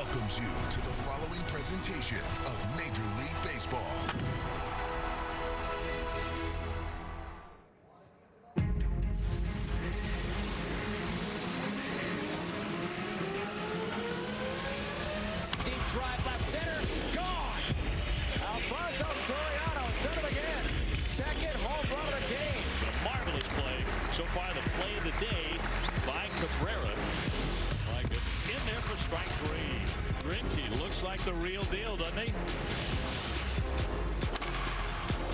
welcomes you to the following presentation of Major League Baseball. Deep drive left center, gone! Alfonso Soriano done it again. Second home run of the game. A marvelous play. So far, the play of the day by Cabrera. Like it. In there for strike three. Greinke looks like the real deal, doesn't he?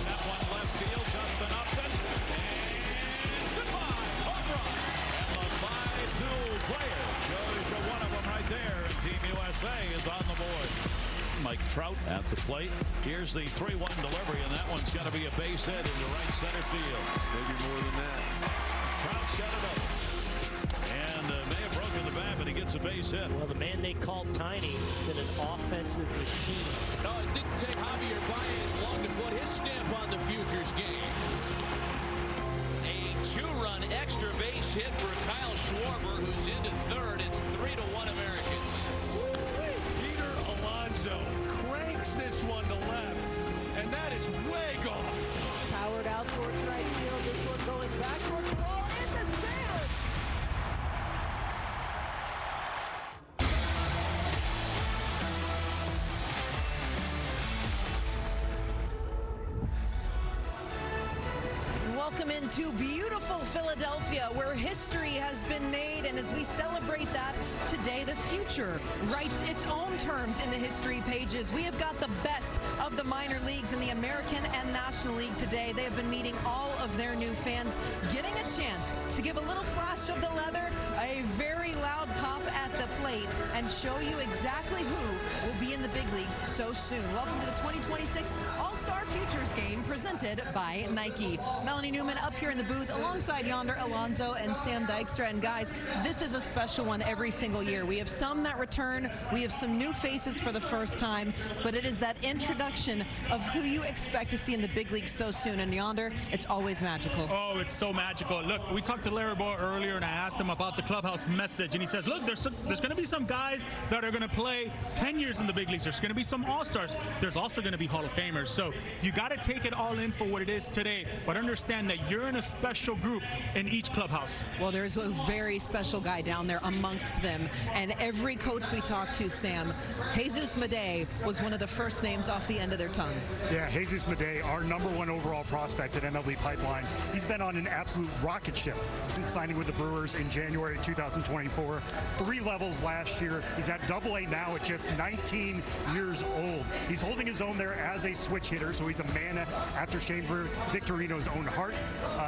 That one left field, Justin Upton. And goodbye, home run. And the 5-2 player shows you one of them right there. And Team USA is on the board. Mike Trout at the plate. Here's the 3-1 delivery, and that one's got to be a base hit into right center field. Maybe more than that. Trout set it up. And may have broken the bat, but he gets a base hit. Well, the man they called Tiny has been an offensive machine. No, it didn't take Javier Baez long to put his stamp on the Futures game. A two-run extra base hit for Kyle Schwarber, who's into third. It's 3-1 Americans. Peter Alonso cranks this one to left, and that is way gone. Powered out towards right field. This one going back towards the wall in the stand. Welcome into beautiful Philadelphia, where history has been made, and as we celebrate that today, the future writes its own terms in the history pages. We have got the best of the minor leagues in the American and National League today. They have been meeting all of their new fans, getting a chance to give a little flash of the leather, a very loud pop at the plate, and show you exactly who will be in the big leagues so soon. Welcome to the 2026 All-Star Futures Game presented by Nike. Melanie Newman up here in the booth alongside Yonder Alonso and Sam Dykstra. And guys, this is a special one every single year. We have some that return, we have some new faces for the first time, but it is that introduction of who you expect to see in the big leagues so soon. And Yonder, it's always magical. Oh, it's so magical. Look, we talked to Larry Boy earlier, and I asked him about the clubhouse message, and he says, look, there's going to be some guys that are going to play 10 years in the big leagues. There's going to be some all-stars. There's also going to be Hall of Famers. So you got to take it all in for what it is today, but understand that you're in a special group in each clubhouse. Well, there's a very special guy down there amongst them, and every coach we talked to, Sam, Jesus Madej was one of the first names off the end of their tongue. Yeah, Jesus Madej, our #1 overall prospect at MLB Pipeline. He's been on an absolute rocket ship since signing with the Brewers in January 2024. 3 levels last year. He's at AA now at just 19 years old. He's holding his own there as a switch hitter, so he's a man after Shane Victorino's own heart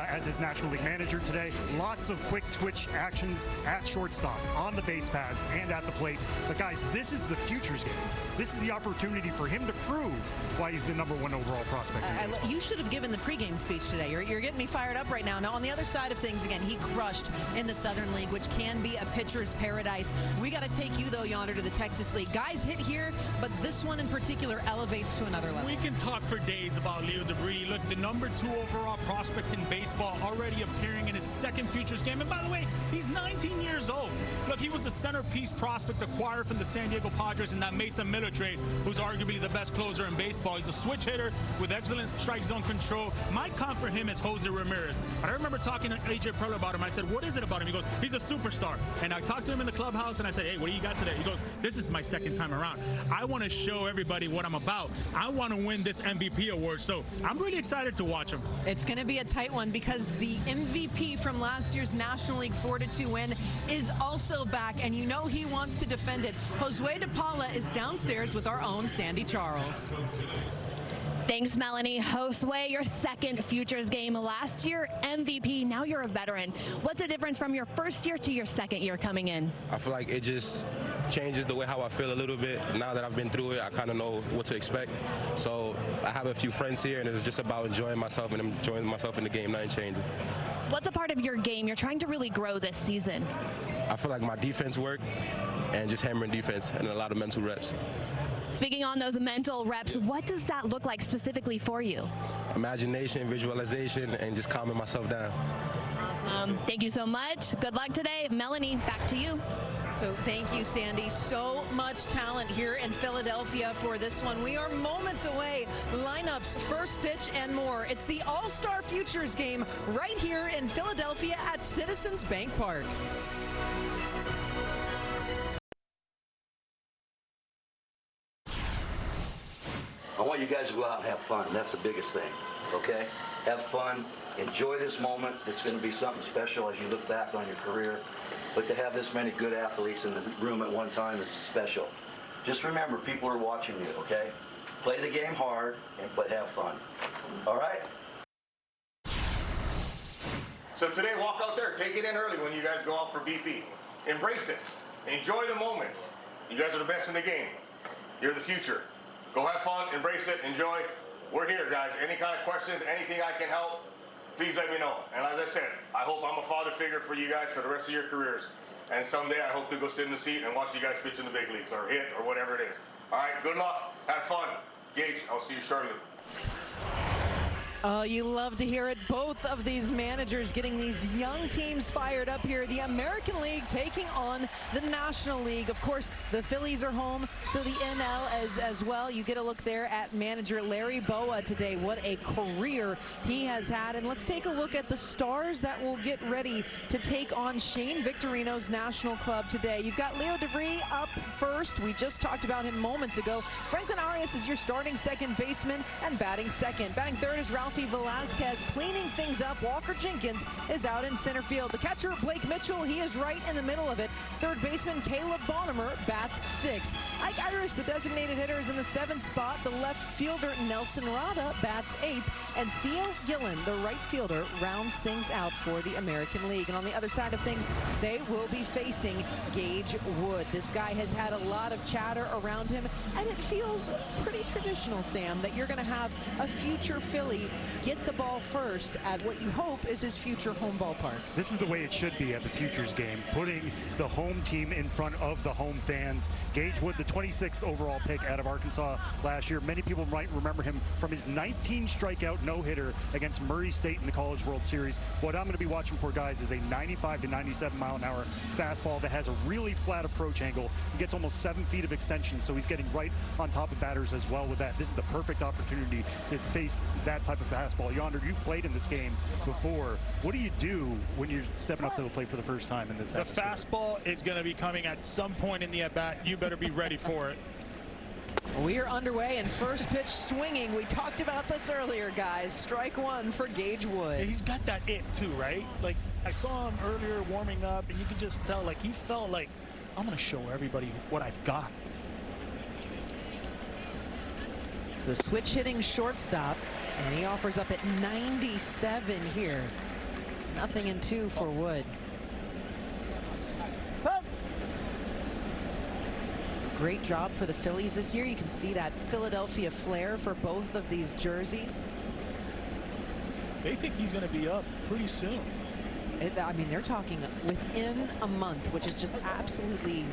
as his National League manager today. Lots of quick twitch actions at shortstop, on the base paths, and at the plate. But guys, this is the Futures Game. This is the opportunity for him to prove why he's the #1 overall prospect. You should have given the pregame speech today. You're getting me fired up right now. Now, on the other side of things, again, he crushed in the Southern League, which can be a pitcher's paradise. We got to take you, though, Yonder, to the Texas League. Guys hit here, but this one in particular elevates to another level. We can talk for days about Leo Debris. Look, the #2 overall prospect in baseball, already appearing in his second Futures Game. And by the way, he's 19 years old. Look, he was the centerpiece prospect acquired from the San Diego Padres in that Mason Miller trade, who's arguably the best closer in baseball. He's a switch hitter with excellent strike zone control. My comp for him is Jose Ramirez. I remember talking to AJ Pearl about him. I said, what is it about him? He goes, he's a superstar. And I talked to him in the clubhouse, and I said, hey, what do you got today? He goes, this is my second time around. I want to show everybody what I'm about. I want to win this MVP award. So I'm really excited to watch him. It's going to be a tight one because the MVP from last year's National League 4-2 win is also back, and you know he wants to defend it. Josue de Paula is downstairs with our own Sandy Charles. Thanks, Melanie. Josue, your second Futures Game last year, MVP. Now you're a veteran. What's the difference from your first year to your second year coming in? I feel like it just changes the way how I feel a little bit. Now that I've been through it, I kind of know what to expect. So I have a few friends here, and it's just about enjoying myself and enjoying myself in the game. Nothing changes. What's a part of your game you're trying to really grow this season? I feel like my defense work and just hammering defense and a lot of mental reps. Speaking on those mental reps, what does that look like specifically for you? Imagination, visualization, and just calming myself down. Awesome. Thank you so much. Good luck today. Melanie, back to you. So thank you, Sandy. So much talent here in Philadelphia for this one. We are moments away. Lineups, first pitch, and more. It's the All-Star Futures Game right here in Philadelphia at Citizens Bank Park. I want you guys to go out and have fun. That's the biggest thing, okay? Have fun. Enjoy this moment. It's going to be something special as you look back on your career. But to have this many good athletes in the room at one time is special. Just remember, people are watching you, okay? Play the game hard, but have fun. All right? So today, walk out there. Take it in early when you guys go out for BP. Embrace it. Enjoy the moment. You guys are the best in the game. You're the future. Go have fun, embrace it, enjoy. We're here, guys. Any kind of questions, anything I can help, please let me know. And as I said, I hope I'm a father figure for you guys for the rest of your careers. And someday I hope to go sit in the seat and watch you guys pitch in the big leagues or hit or whatever it is. All right, good luck. Have fun. Gage, I'll see you shortly. Oh, you love to hear it. Both of these managers getting these young teams fired up here. The American League taking on the National League. Of course, the Phillies are home, so the NL as well. You get a look there at manager Larry Bowa today. What a career he has had. And let's take a look at the stars that will get ready to take on Shane Victorino's National Club today. You've got Leo DeVries up first. We just talked about him moments ago. Franklin Arias is your starting second baseman and batting second. Batting third is Ralphie Velasquez. Cleaning things up, Walker Jenkins is out in center field. The catcher, Blake Mitchell, he is right in the middle of it. Third baseman, Caleb Bonnemer, bats sixth. Ike Irish, the designated hitter, is in the seventh spot. The left fielder, Nelson Rada, bats eighth. And Theo Gillen, the right fielder, rounds things out for the American League. And on the other side of things, they will be facing Gage Wood. This guy has had a lot of chatter around him, and it feels pretty traditional, Sam, that you're going to have a future Philly get the ball first at what you hope is his future home ballpark. This is the way it should be at the Futures Game, putting the home team in front of the home fans. Gage Wood, the 26th overall pick out of Arkansas last year. Many people might remember him from his 19 strikeout no-hitter against Murray State in the College World Series. What I'm going to be watching for, guys, is a 95 to 97 mile an hour fastball that has a really flat approach angle. He gets almost 7 feet of extension, so he's getting right on top of batters as well with that. This is the perfect opportunity to face that type of fastball. Yonder, you've played in this game before. What do you do when you're stepping up to the plate for the first time in this atmosphere? The fastball is going to be coming at some point in the at-bat. You better be ready for it. We are underway and first pitch swinging. We talked about this earlier, guys. Strike one for Gage Wood. He's got that it too, right? Like, I saw him earlier warming up, and you can just tell, like, he felt like, I'm going to show everybody what I've got. So switch hitting shortstop, and he offers up at 97 here. Nothing in two for Wood. Great job for the Phillies this year. You can see that Philadelphia flair for both of these jerseys. They think he's going to be up pretty soon. I mean, they're talking within a month, which is just absolutely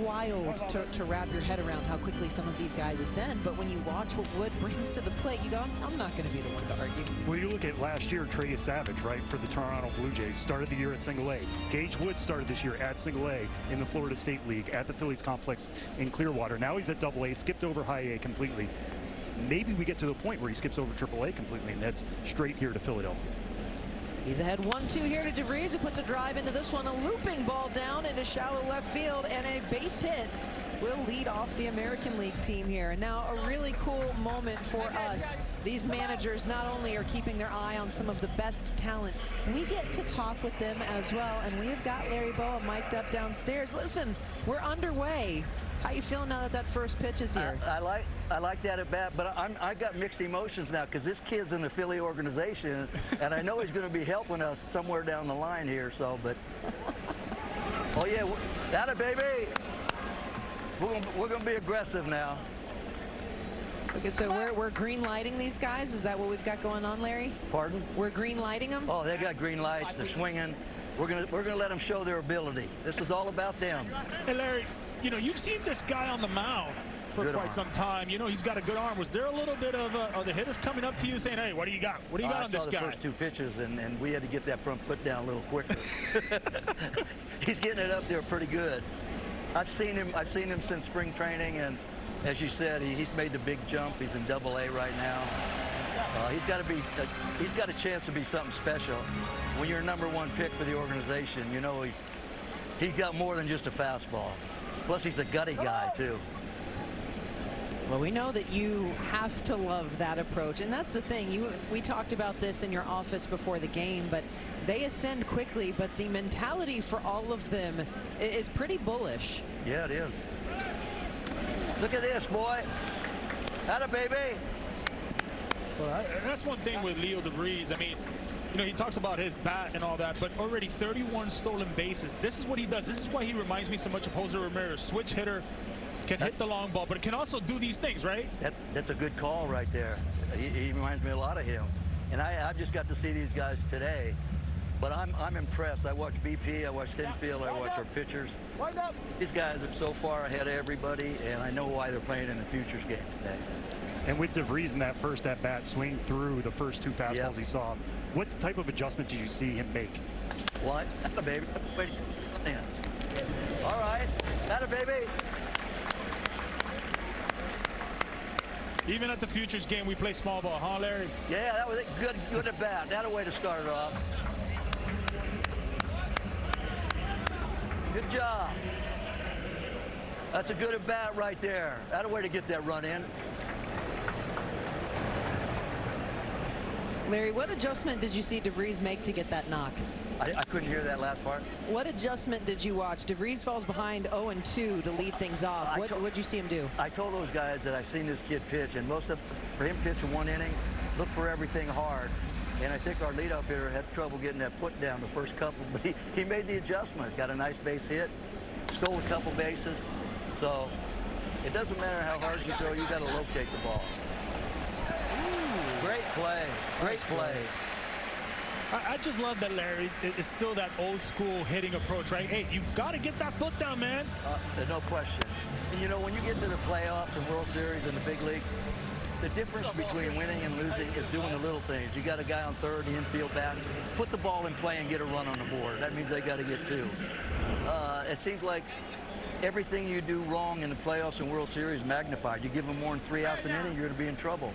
wild to wrap your head around how quickly some of these guys ascend. But when you watch what Wood brings to the plate, you go, I'm not going to be the one to argue. Well, you look at last year, Trey Savage, right, for the Toronto Blue Jays, started the year at single A. Gage Wood started this year at single A in the Florida State League at the Phillies complex in Clearwater. Now he's at double A, skipped over high A completely. Maybe we get to the point where he skips over triple A completely and heads straight here to Philadelphia. He's ahead 1-2 here to DeVries, who puts a drive into this one. A looping ball down into shallow left field, and a base hit will lead off the American League team here. And now a really cool moment for us. These managers not only are keeping their eye on some of the best talent, we get to talk with them as well. And we have got Larry Bowa mic'd up downstairs. Listen, we're underway. How you feeling now that that first pitch is here? I like that at bat, but I got mixed emotions now because this kid's in the Philly organization, and I know he's going to be helping us somewhere down the line here. So, but oh yeah, that baby, we're going to be aggressive now. Okay, so we're green lighting these guys. Is that what we've got going on, Larry? Pardon? We're green lighting them. Oh, they got green lights. They're swinging. We're gonna let them show their ability. This is all about them. Hey, Larry. You know, you've seen this guy on the mound for quite some time. You know he's got a good arm. Was there a little bit of the hitters coming up to you saying, hey, what do you got? What do you got on this guy? I saw the first 2 pitches, and we had to get that front foot down a little quicker. He's getting it up there pretty good. I've seen him since spring training, and as you said, he's made the big jump. He's in AA right now. He's got a chance to be something special. When you're a #1 pick for the organization, you know he's got more than just a fastball. Plus, he's a gutty guy too. Well, we know that you have to love that approach, and that's the thing. We talked about this in your office before the game, but they ascend quickly, but the mentality for all of them is pretty bullish. Yeah, it is. Look at this, boy. Atta baby. Well, that's one thing with Leo DeVries. I mean, you know, he talks about his bat and all that, but already 31 stolen bases. This is what he does. This is why he reminds me so much of Jose Ramirez. Switch hitter, can hit the long ball, but it can also do these things, right? That's a good call right there. He reminds me a lot of him. And I just got to see these guys today, but I'm impressed. I watched BP, I watched Infield, I watched our pitchers. These guys are so far ahead of everybody, and I know why they're playing in the Futures game today. And with DeVries in that first at-bat, swing through the first 2 fastballs he saw, what type of adjustment did you see him make? What? Atta baby. All right. Atta baby. Even at the Futures game, we play small ball, huh, Larry? Yeah, that was it. Good at bat. That a way to start it off. Good job. That's a good at bat right there. That a way to get that run in. Larry, what adjustment did you see DeVries make to get that knock? I couldn't hear that last part. What adjustment did you watch? DeVries falls behind 0-2 to lead things off. What did you see him do? I told those guys that I've seen this kid pitch, and for him pitching 1 inning, look for everything hard. And I think our leadoff hitter had trouble getting that foot down the first couple, but he made the adjustment. Got a nice base hit, stole a couple bases. So it doesn't matter how hard you throw, you got to locate the ball. Ooh, great play. Great play. I just love that, Larry. It's still that old school hitting approach, right? Hey, you've got to get that foot down, man. No question. And you know, when you get to the playoffs and World Series and the big leagues, the difference between winning and losing is doing the little things. You got a guy on third, the infield bat, put the ball in play and get a run on the board. That means they got to get 2. It seems like everything you do wrong in the playoffs and World Series magnified. You give them more than 3 outs an inning, you're going to be in trouble.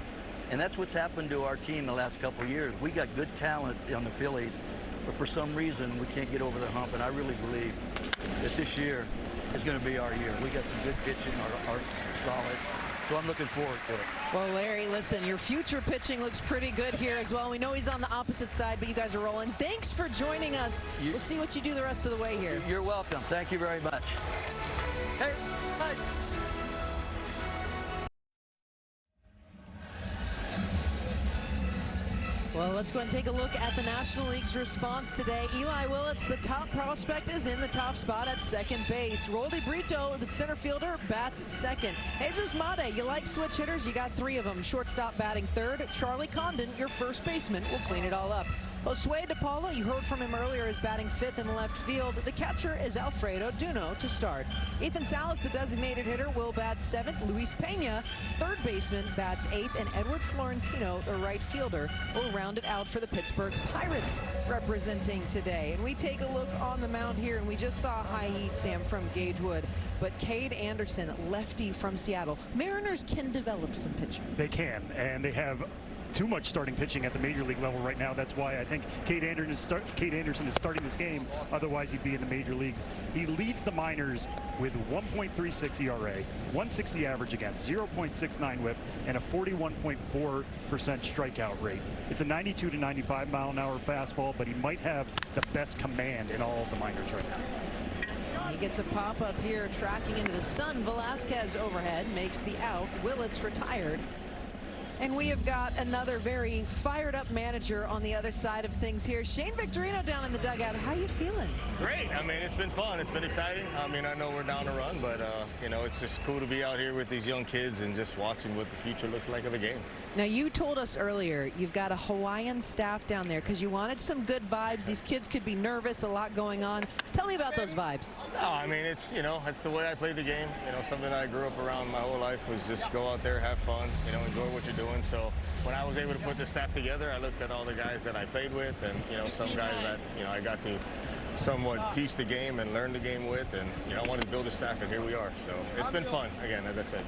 And that's what's happened to our team the last couple of years. We got good talent on the Phillies, but for some reason we can't get over the hump. And I really believe that this year is going to be our year. We got some good pitching, our solid. So I'm looking forward to it. Well, Larry, listen, your future pitching looks pretty good here as well. We know he's on the opposite side, but you guys are rolling. Thanks for joining us. We'll see what you do the rest of the way here. You're welcome. Thank you very much. Hey, bye. Well, let's go and take a look at the National League's response today. Eli Willits, the top prospect, is in the top spot at second base. Roldy Brito, the center fielder, bats second. Jesus Mate, you like switch hitters? You got 3 of them. Shortstop batting third. Charlie Condon, your first baseman, will clean it all up. Josue De Paula, you heard from him earlier, is batting 5th in the left field. The catcher is Alfredo Duno to start. Ethan Salas, the designated hitter, will bat 7th. Luis Pena, third baseman, bats 8th. And Edward Florentino, the right fielder, will round it out for the Pittsburgh Pirates representing today. And we take a look on the mound here, and we just saw high heat, Sam, from Gagewood. But Cade Anderson, lefty from Seattle. Mariners can develop some pitching. They can, and they have too much starting pitching at the major league level right now. That's why I think Cade Anderson is starting this game. Otherwise, he'd be in the major leagues. He leads the minors with 1.36 ERA, 160 average against, 0.69 WHIP, and a 41.4% strikeout rate. It's a 92 to 95 mile an hour fastball, but he might have the best command in all of the minors right now. He gets a pop-up here, tracking into the sun. Velasquez overhead makes the out. Willits retired. And we have got another very fired up manager on the other side of things here. Shane Victorino down in the dugout. How you feeling? Great. I mean, it's been fun. It's been exciting. I mean, I know we're down to run, but, you know, it's just cool to be out here with these young kids and just watching what the future looks like of the game. Now, you told us earlier you've got a Hawaiian staff down there because you wanted some good vibes. These kids could be nervous, a lot going on. Tell me about those vibes. No, I mean, it's, you know, it's the way I played the game. You know, something I grew up around my whole life was just go out there, have fun, you know, enjoy what you're doing. So when I was able to put this staff together, I looked at all the guys that I played with and, you know, some guys that, you know, I got to somewhat teach the game and learn the game with. And, you know, I wanted to build a staff, and here we are. So it's been fun, again, as I said.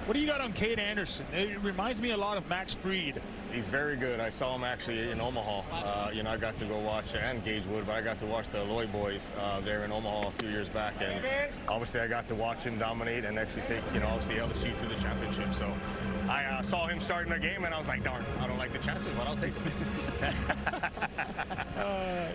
What do you got on Cade Anderson? It reminds me a lot of Max Fried. He's very good. I saw him actually in Omaha. You know, I got to go watch, and Gage Wood, but I got to watch the Lloyd boys there in Omaha a few years back. And obviously I got to watch him dominate and actually take, you know, obviously LSU to the championship. So I saw him starting the game, and I was like, darn, I don't like the chances, but I'll take them.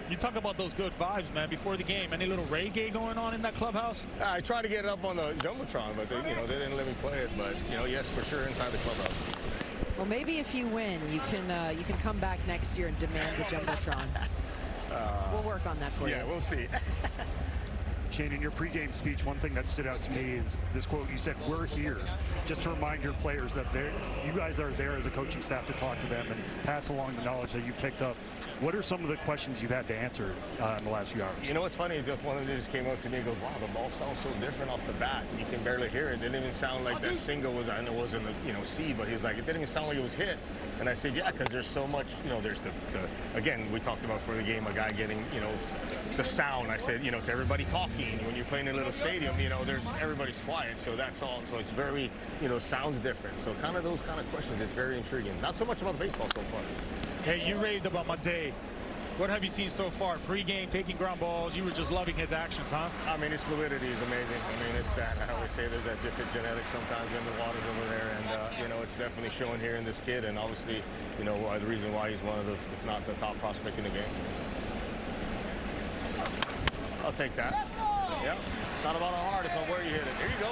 You talk about those good vibes, man, before the game. Any little reggae going on in that clubhouse? I tried to get it up on the Jumbotron, but they, you know, they didn't let me play it. But, you know, yes, for sure, inside the clubhouse. Well, maybe if you win, you can come back next year and demand the Jumbotron. We'll work on that for you. Yeah, we'll see. Shane, in your pregame speech, one thing that stood out to me is this quote. You said, "We're here," just to remind your players that you guys are there as a coaching staff to talk to them and pass along the knowledge that you picked up. What are some of the questions you've had to answer in the last few hours? You know what's funny? Just one of them just came up to me and goes, "Wow, the ball sounds so different off the bat. You can barely hear it. It didn't even sound like that single was. I know it wasn't a, you know, C, but he's like, it didn't even sound like it was hit." And I said, "Yeah, because there's so much. You know, there's the again, we talked about for the game, a guy getting, you know, the sound." I said, you know, it's everybody talking. When you're playing in a little stadium, you know, everybody's quiet, so that's all. So it's very, you know, sounds different. So kind of those kind of questions is very intriguing. Not so much about the baseball so far. Hey, you raved about my day. What have you seen so far? Pre-game, taking ground balls. You were just loving his actions, huh? I mean, his fluidity is amazing. I mean, it's that. I always say there's that different genetics sometimes in the waters over there, and you know, it's definitely showing here in this kid. And obviously, you know, the reason why he's one of the, if not the top prospect in the game. I'll take that. Yeah. Not about how hard, it's on where you hit it. Here you go.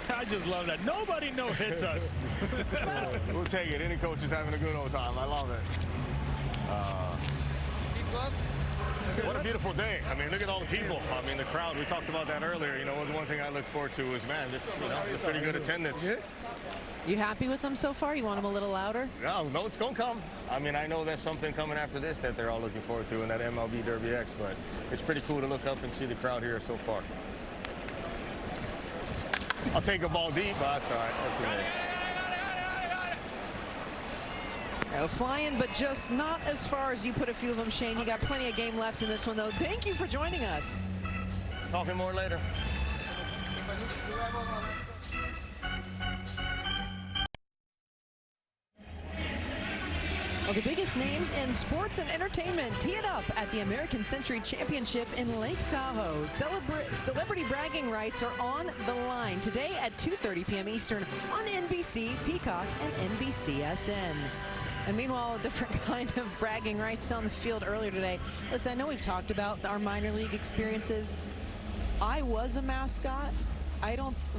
I just love that. Nobody no-hits us. We'll take it. Any coach is having a good old time. I love it. What a beautiful day. I mean, look at all the people. I mean, the crowd. We talked about that earlier. You know, one thing I look forward to is, man, this, you know, it's pretty good attendance. You happy with them so far? You want them a little louder? No, it's going to come. I mean, I know there's something coming after this that they're all looking forward to in that MLB Derby X, but it's pretty cool to look up and see the crowd here so far. I'll take a ball deep, but that's all right. That's all right. Flying, but just not as far as you put a few of them, Shane. You got plenty of game left in this one, though. Thank you for joining us. Talking more later. Well, the biggest names in sports and entertainment tee it up at the American Century Championship in Lake Tahoe. Celebrity bragging rights are on the line today at 2:30 p.m. Eastern on NBC, Peacock, and NBCSN. And meanwhile, a different kind of bragging rights on the field earlier today. Listen, I know we've talked about our minor league experiences. I was a mascot.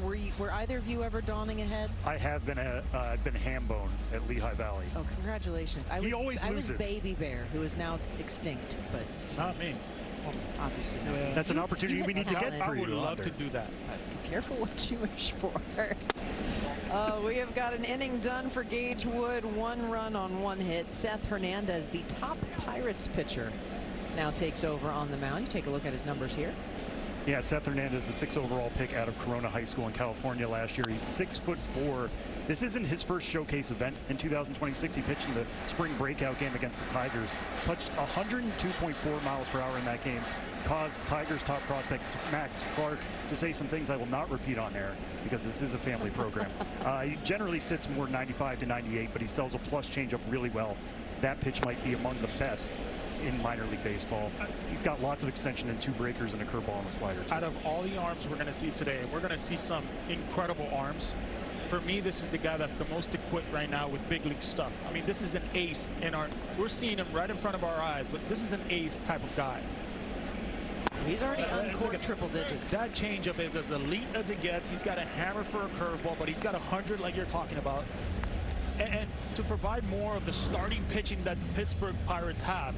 Were either of you ever donning a head? I have been I've been Hambone at Lehigh Valley. Oh, congratulations. I was Baby Bear, who is now extinct, but not me. Obviously not. Yeah. That's an opportunity we need to get for you. I would love to do that. Be careful what you wish for. We have got an inning done for Gage Wood. 1 run on 1 hit. Seth Hernandez, the top Pirates pitcher, now takes over on the mound. You take a look at his numbers here. Yeah, Seth Hernandez, the 6th overall pick out of Corona High School in California last year. He's 6'4". This isn't his first showcase event. In 2026, he pitched in the spring breakout game against the Tigers. Touched 102.4 miles per hour in that game. Caused Tigers top prospect Max Clark to say some things I will not repeat on air because this is a family program. He generally sits more 95 to 98, but he sells a plus changeup really well. That pitch might be among the best in minor league baseball. He's got lots of extension and 2 breakers and a curveball and a slider too. Out of all the arms we're going to see today, we're going to see some incredible arms. For me, this is the guy that's the most equipped right now with big league stuff. I mean, this is an ace in our, we're seeing him right in front of our eyes, but this is an ace type of guy. He's already uncorked triple digits. That changeup is as elite as it gets. He's got a hammer for a curveball, but he's got 100 like you're talking about. And to provide more of the starting pitching that Pittsburgh Pirates have,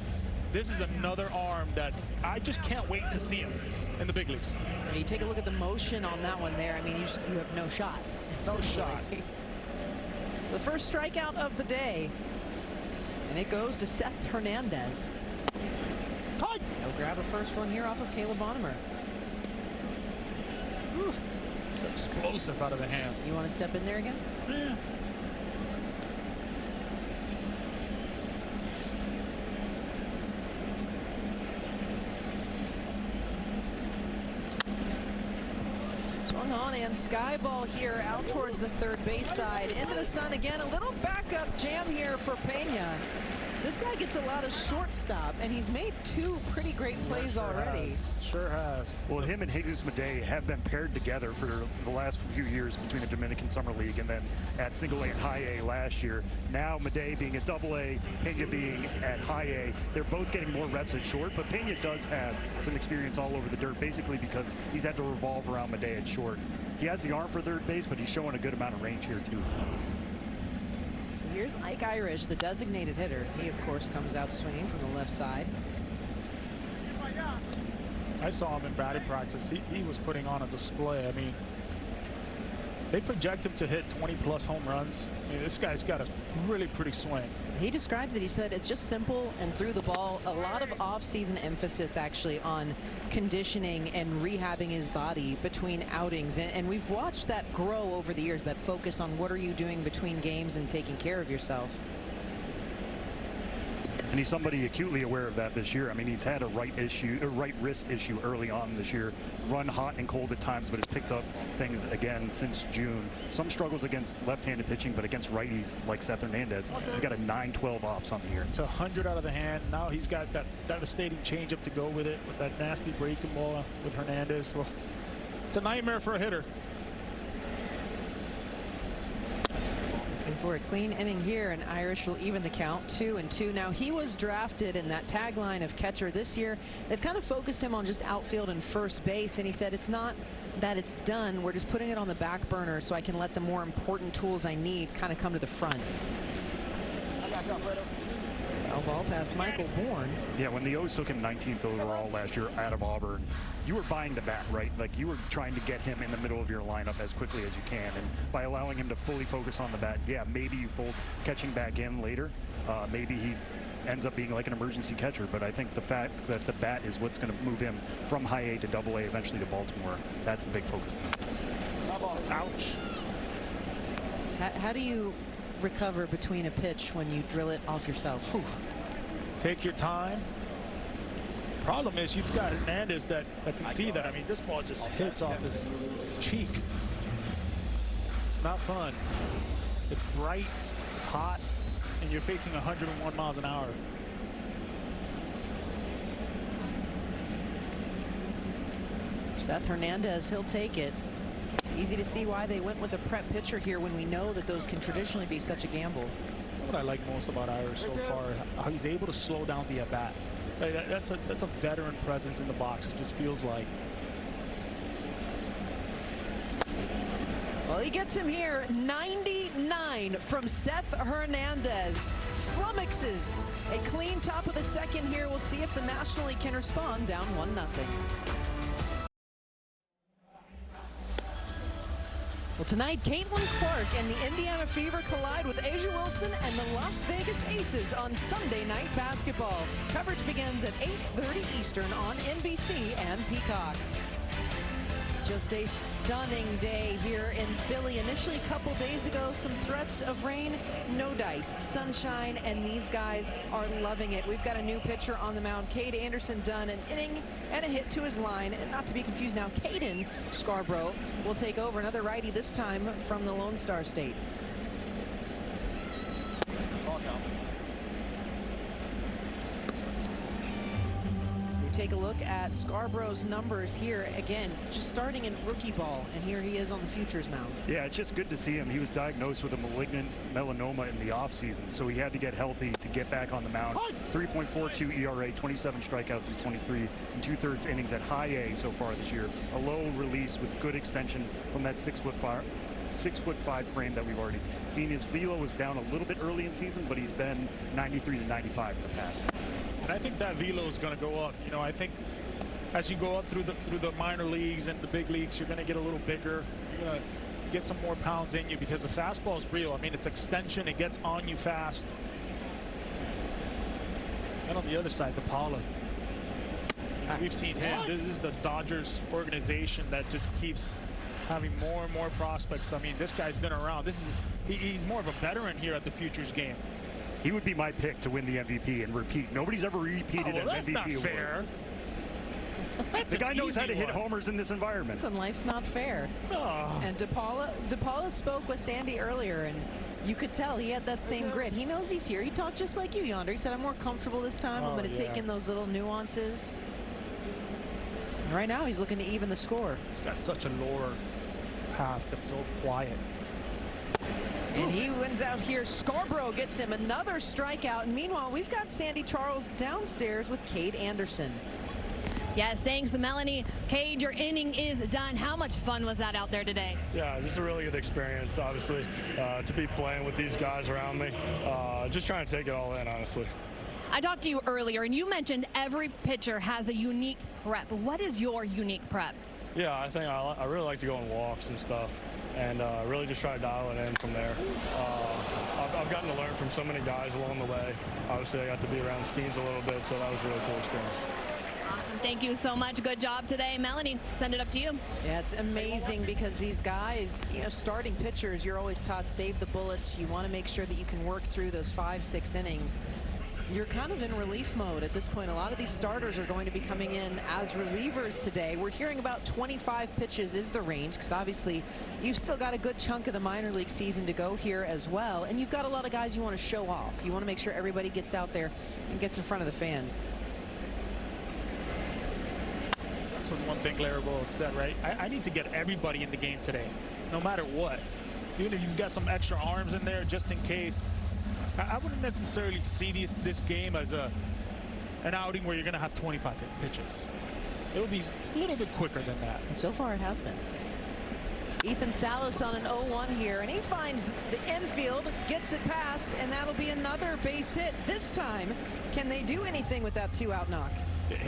this is another arm that I just can't wait to see him in the big leagues. And you take a look at the motion on that one there. I mean, you have no shot. No shot. So the first strikeout of the day, and it goes to Seth Hernandez. He'll grab a first one here off of Caleb Bonnemer. Explosive out of the hand. You want to step in there again? Yeah. Swung on and sky ball here out towards the third base side. Into the sun again. A little backup jam here for Pena. This guy gets a lot of shortstop, and he's made 2 pretty great plays already. Sure has. Well, him and Jesus Madej have been paired together for the last few years between the Dominican Summer League and then at Single A and High A last year. Now Madej being at Double A, Pena being at High A. They're both getting more reps at short, but Pena does have some experience all over the dirt, basically because he's had to revolve around Madej at short. He has the arm for third base, but he's showing a good amount of range here too. Here's Ike Irish, the designated hitter. He, of course, comes out swinging from the left side. I saw him in batting practice. He was putting on a display. I mean, they project him to hit 20-plus home runs. I mean, this guy's got a really pretty swing. He describes it. He said it's just simple and through the ball. A lot of off-season emphasis actually on conditioning and rehabbing his body between outings. And we've watched that grow over the years, that focus on what are you doing between games and taking care of yourself. And he's somebody acutely aware of that this year. I mean, he's had a right wrist issue early on this year. Run hot and cold at times, but has picked up things again since June. Some struggles against left-handed pitching, but against righties like Seth Hernandez, he's got a 9-12 ops on the year. It's 100 out of the hand. Now he's got that devastating changeup to go with it, with that nasty breaking ball with Hernandez. Well, it's a nightmare for a hitter. Looking for a clean inning here, and Irish will even the count 2-2. Now, he was drafted in that tagline of catcher this year. They've kind of focused him on just outfield and first base, and he said it's not that it's done. We're just putting it on the back burner so I can let the more important tools I need kind of come to the front. Foul ball past Michael Bourne. Yeah, when the O's took him 19th overall last year out of Auburn, you were buying the bat, right? Like, you were trying to get him in the middle of your lineup as quickly as you can. And by allowing him to fully focus on the bat, yeah, maybe you fold catching back in later. Maybe he ends up being like an emergency catcher. But I think the fact that the bat is what's going to move him from High A to Double A, eventually to Baltimore, that's the big focus these days. Ouch. How do you recover between a pitch when you drill it off yourself? Whew. Take your time. Problem is, you've got Hernandez that can see that. I mean, this ball just hits off his cheek. It's not fun. It's bright, it's hot, and you're facing 101 miles an hour. Seth Hernandez, he'll take it. Easy to see why they went with a prep pitcher here when we know that those can traditionally be such a gamble. What I like most about Irish so far, how he's able to slow down the at-bat. That's a veteran presence in the box. It just feels like. Well, he gets him here. 99 from Seth Hernandez. Flummoxes a clean top of the second here. We'll see if the National League can respond down 1-0. Well, tonight, Caitlin Clark and the Indiana Fever collide with Asia Wilson and the Las Vegas Aces on Sunday Night Basketball. Coverage begins at 8:30 Eastern on NBC and Peacock. Just a stunning day here in Philly. Initially, a couple days ago, some threats of rain, no dice, sunshine, and these guys are loving it. We've got a new pitcher on the mound, Cade Anderson-Dunn, an inning and a hit to his line. And not to be confused now, Caden Scarborough will take over, another righty this time from the Lone Star State. take a look at Scarborough's numbers here. Again, just starting in rookie ball, and here he is on the Futures mound. Yeah, it's just good to see him. He was diagnosed with a malignant melanoma in the offseason, so he had to get healthy to get back on the mound. 3.42 ERA, 27 strikeouts in 23 and 2/3 innings at high A so far this year. A low release with good extension from that 6'5" frame that we've already seen. His velo was down a little bit early in season, but he's been 93 to 95 in the past. And I think that velo is going to go up. You know, I think as you go up through the minor leagues and the big leagues, you're going to get a little bigger. You're going to get some more pounds in you because the fastball is real. I mean, it's extension. It gets on you fast. And on the other side, DePaula. We've seen him. This is the Dodgers organization that just keeps having more and more prospects. I mean, this guy's been around. He's more of a veteran here at the Futures Game. He would be my pick to win the MVP and repeat. Nobody's ever repeated as that's MVP not award. fair. The guy knows how to hit homers in this environment. Listen, life's not fair. Oh. And DePaula spoke with Sandy earlier, and you could tell he had that same grit. He knows he's here. He talked just like you, Yonder. He said, I'm more comfortable this time. I'm going to take in those little nuances. And right now, he's looking to even the score. He's got such a lower half that's so quiet. And he wins out here. Scarborough gets him another strikeout. And meanwhile, we've got Sandy Charles downstairs with Cade Anderson. Yes, thanks, Melanie. Cade, your inning is done. How much fun was that out there today? Yeah, just a really good experience, obviously, to be playing with these guys around me. Just trying to take it all in, honestly. I talked to you earlier, and you mentioned every pitcher has a unique prep. What is your unique prep? Yeah, I think I really like to go on walks and stuff, and really just try to dial it in from there. I've gotten to learn from so many guys along the way. Obviously, I got to be around Skeens a little bit, so that was a really cool experience. Awesome. Thank you so much. Good job today. Melanie, send it up to you. Yeah, it's amazing because these guys, you know, starting pitchers, you're always taught save the bullets. You want to make sure that you can work through those 5-6 innings. You're kind of in relief mode at this point. A lot of these starters are going to be coming in as relievers today. We're hearing about 25 pitches is the range because obviously you've still got a good chunk of the minor league season to go here as well. And you've got a lot of guys you want to show off. You want to make sure everybody gets out there and gets in front of the fans. That's what one thing Larabelle said, right? I need to get everybody in the game today, no matter what. Even if you've got some extra arms in there just in case. I wouldn't necessarily see this game as an outing where you're going to have 25 pitches. It'll be a little bit quicker than that. And so far it has been. Ethan Salas on an 0-1 here, and he finds the infield, gets it past, and that'll be another base hit. This time, can they do anything with that 2-out knock?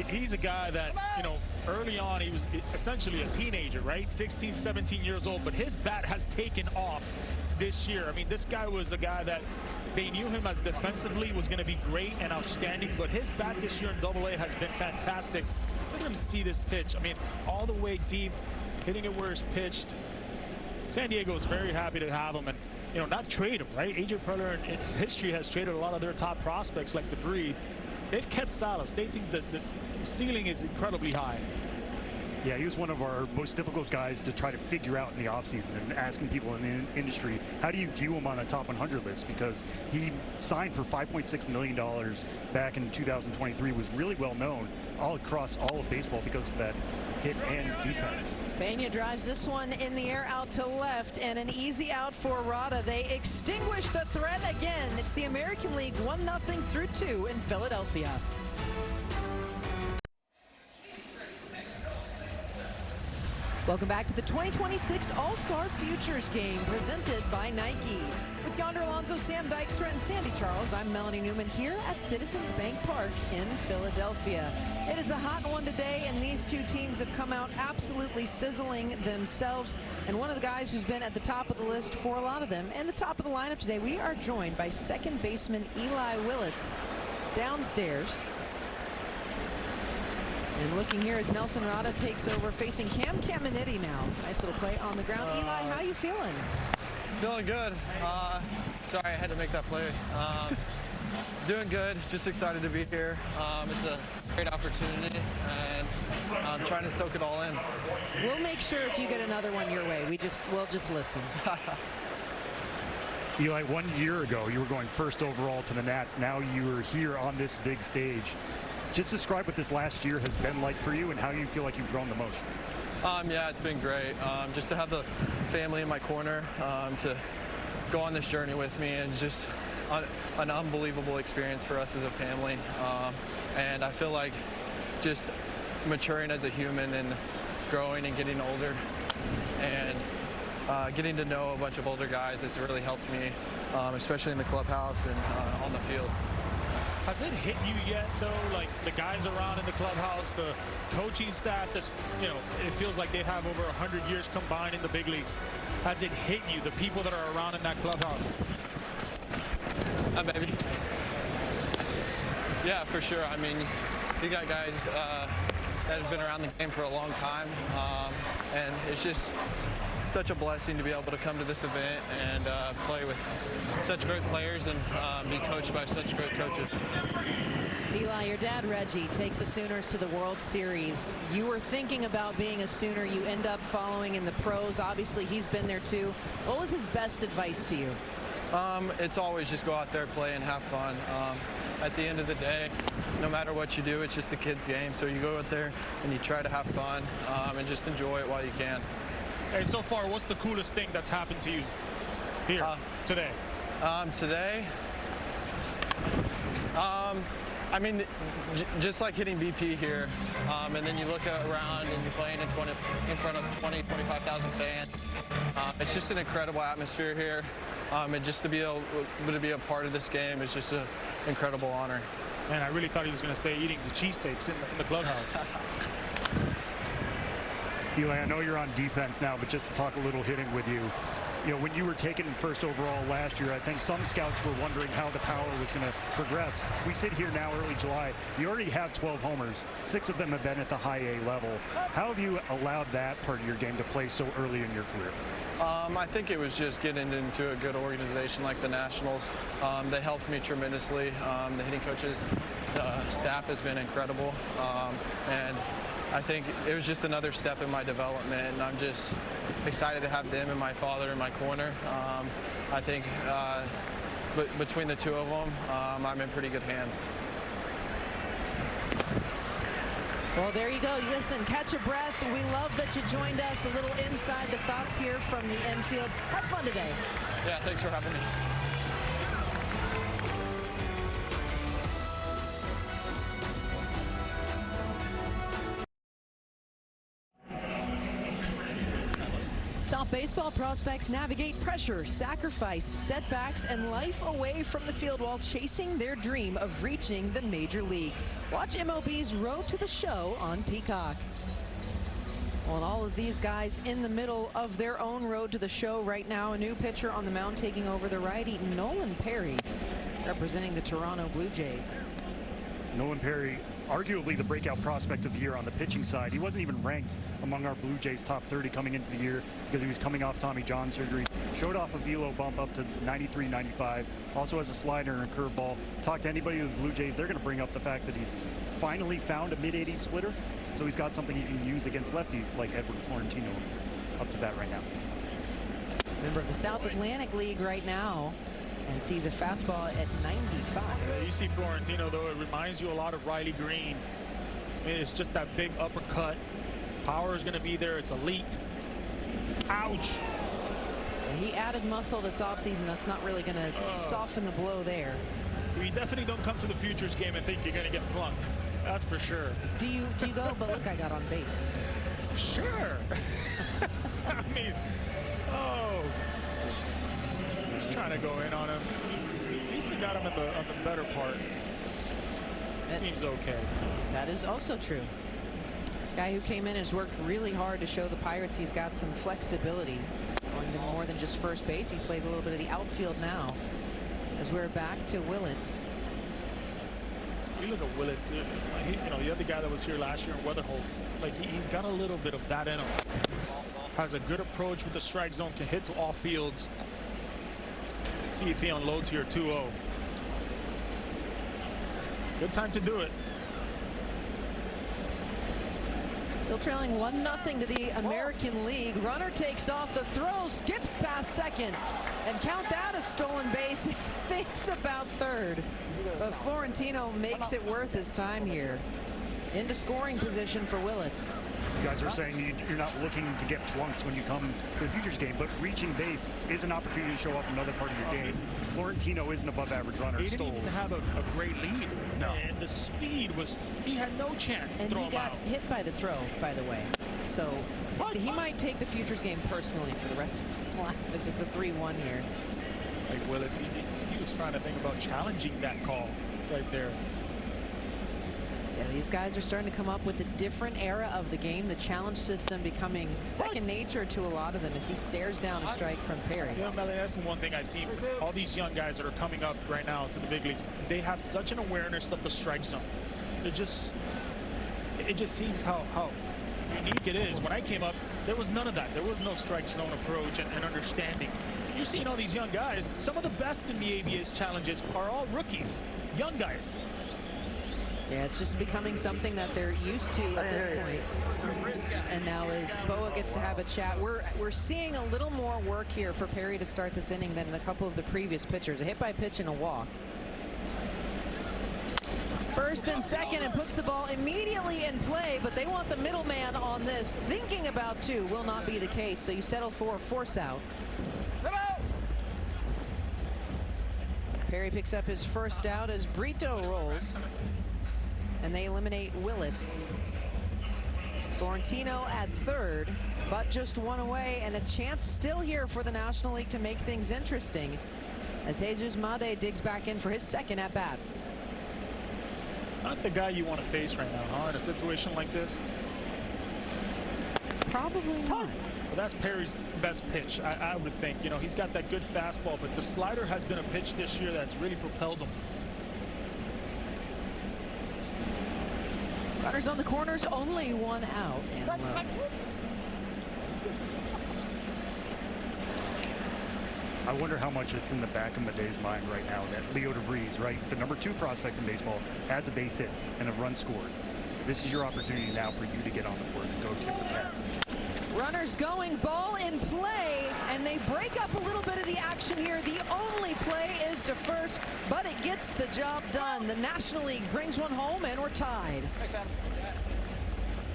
He's a guy that, you know, early on he was essentially a teenager, right? 16, 17 years old, but his bat has taken off this year. I mean, this guy was a guy that they knew him as defensively was going to be great and outstanding, but his bat this year in Double-A has been fantastic. Look at him see this pitch. I mean, all the way deep, hitting it where it's pitched. San Diego is very happy to have him and, you know, not trade him, right? A.J. Preller in his history has traded a lot of their top prospects like Debris. They've kept Salas. They think that the ceiling is incredibly high. Yeah, he was one of our most difficult guys to try to figure out in the offseason and asking people in the industry, how do you view him on a top 100 list? Because he signed for $5.6 million back in 2023, was really well known all across all of baseball because of that hit and defense. Pena drives this one in the air out to left, and an easy out for Rada. They extinguish the threat again. It's the American League 1-0 through 2 in Philadelphia. Welcome back to the 2026 All-Star Futures Game presented by Nike. With Yonder Alonso, Sam Dykstra, and Sandy Charles, I'm Melanie Newman here at Citizens Bank Park in Philadelphia. It is a hot one today, and these two teams have come out absolutely sizzling themselves. And one of the guys who's been at the top of the list for a lot of them, and the top of the lineup today, we are joined by second baseman Eli Willits downstairs. And looking here as Nelson Rada takes over, facing Cam Caminiti now. Nice little play on the ground. Eli, how you feeling? Feeling good. Sorry, I had to make that play. Doing good. Just excited to be here. It's a great opportunity, and I'm trying to soak it all in. We'll make sure if you get another one your way. We'll just listen. Eli, 1 year ago, you were going first overall to the Nats. Now you are here on this big stage. Just describe what this last year has been like for you and how you feel like you've grown the most. Yeah, it's been great. Just to have the family in my corner, to go on this journey with me, and just an unbelievable experience for us as a family. And I feel like just maturing as a human and growing and getting older and getting to know a bunch of older guys has really helped me, especially in the clubhouse and on the field. Has it hit you yet, though, like the guys around in the clubhouse, the coaching staff, this, you know, it feels like they have over 100 years combined in the big leagues. Has it hit you, the people that are around in that clubhouse? Baby. Yeah, for sure. I mean, you got guys that have been around the game for a long time, and it's just such a blessing to be able to come to this event and play with such great players and be coached by such great coaches. Eli, your dad, Reggie, takes the Sooners to the World Series. You were thinking about being a Sooner. You end up following in the pros. Obviously, he's been there too. What was his best advice to you? It's always just go out there, play, and have fun. At the end of the day, no matter what you do, it's just a kid's game. So you go out there and you try to have fun and just enjoy it while you can. Hey, so far, what's the coolest thing that's happened to you here today? Today? I mean, just like hitting BP here, and then you look around and you're playing in front of 20, 25,000 fans. It's just an incredible atmosphere here, and just to be able to be a part of this game is just an incredible honor. Man, I really thought he was going to say eating the cheesesteaks in the clubhouse. Eli, I know you're on defense now, but just to talk a little hitting with you, when you were taken first overall last year, I think some scouts were wondering how the power was going to progress. We sit here now, early July. You already have 12 homers. 6 of them have been at the high A level. How have you allowed that part of your game to play so early in your career? I think it was just getting into a good organization like the Nationals. They helped me tremendously. The hitting coaches, staff has been incredible. And I think it was just another step in my development, and I'm just excited to have them and my father in my corner. I think between the two of them, I'm in pretty good hands. Well, there you go. Listen, catch a breath. We love that you joined us. A little inside the thoughts here from the infield. Have fun today. Yeah, thanks for having me. Top baseball prospects navigate pressure, sacrifice, setbacks, and life away from the field while chasing their dream of reaching the major leagues. Watch MLB's Road to the Show on Peacock. Well, all of these guys in the middle of their own road to the show right now. A new pitcher on the mound taking over the righty, Nolan Perry, representing the Toronto Blue Jays. Nolan Perry, arguably the breakout prospect of the year on the pitching side. He wasn't even ranked among our Blue Jays top 30 coming into the year because he was coming off Tommy John surgery. Showed off a velo bump up to 93, 95. Also has a slider and a curveball. Talk to anybody with the Blue Jays, they're going to bring up the fact that he's finally found a mid-80s splitter. So he's got something he can use against lefties like Edward Florentino up to bat right now. Member of the South Atlantic League right now, and sees a fastball at 95. Yeah, you see Florentino, though, it reminds you a lot of Riley Green. I mean, it's just that big uppercut. Power is going to be there. It's elite. Ouch. He added muscle this offseason. That's not really going to soften the blow there. We definitely don't come to the Futures Game and think you're going to get plunked. That's for sure. Do you go, but look, I got on base. Sure. I mean, he's trying to go in on him. At least he got him on the better part. Seems okay. That is also true. Guy who came in has worked really hard to show the Pirates he's got some flexibility. Going to more than just first base. He plays a little bit of the outfield now as we're back to Willits. You look at Willits, the other guy that was here last year, Weatherholtz, like he's got a little bit of that in him. Has a good approach with the strike zone, can hit to all fields. See if he unloads here 2-0. Good time to do it. Still trailing 1-0 to the American League. Runner takes off the throw, skips past second, and count that a stolen base. Thinks about third, but Florentino makes it worth his time here. Into scoring position for Willits. You guys are saying you're not looking to get plunked when you come to the Futures game, but reaching base is an opportunity to show off another part of your game. Florentino is an above-average runner. He didn't even have a great lead. No. And the speed was, he had no chance to throw him out. And he got hit by the throw, by the way. So he might take the Futures game personally for the rest of his life, as it's a 3-1 here. Like Willits, he was trying to think about challenging that call right there. Yeah, these guys are starting to come up with a different era of the game. The challenge system becoming second nature to a lot of them as he stares down a strike from Perry. Yeah, Melly, that's one thing I've seen from all these young guys that are coming up right now to the big leagues. They have such an awareness of the strike zone. It just seems how unique it is. When I came up, there was none of that. There was no strike zone approach and understanding. You're seeing all these young guys. Some of the best in the ABA's challenges are all rookies, young guys. Yeah, it's just becoming something that they're used to at this point. And now as Boa gets to have a chat, we're seeing a little more work here for Perry to start this inning than a couple of the previous pitchers. A hit by pitch and a walk. First and second, and puts the ball immediately in play, but they want the middleman on this. Thinking about two will not be the case, so you settle for a force out. Perry picks up his first out as Brito rolls. And they eliminate Willits. Florentino at third, but just one away, and a chance still here for the National League to make things interesting as Jesus Made digs back in for his second at bat. Not the guy you want to face right now, huh? In a situation like this? Probably not. Well, that's Perry's best pitch, I would think. You know, he's got that good fastball, but the slider has been a pitch this year that's really propelled him. Runners on the corners, only one out and low. I wonder how much it's in the back of Made's mind right now that Leo DeVries, right, the #2 prospect in baseball, has a base hit and a run scored. This is your opportunity now for you to get on the board and go tip the cap. Runners going, ball in play, and they break up a little bit of the action here. The only play is to first, but it gets the job done. The National League brings one home, and we're tied.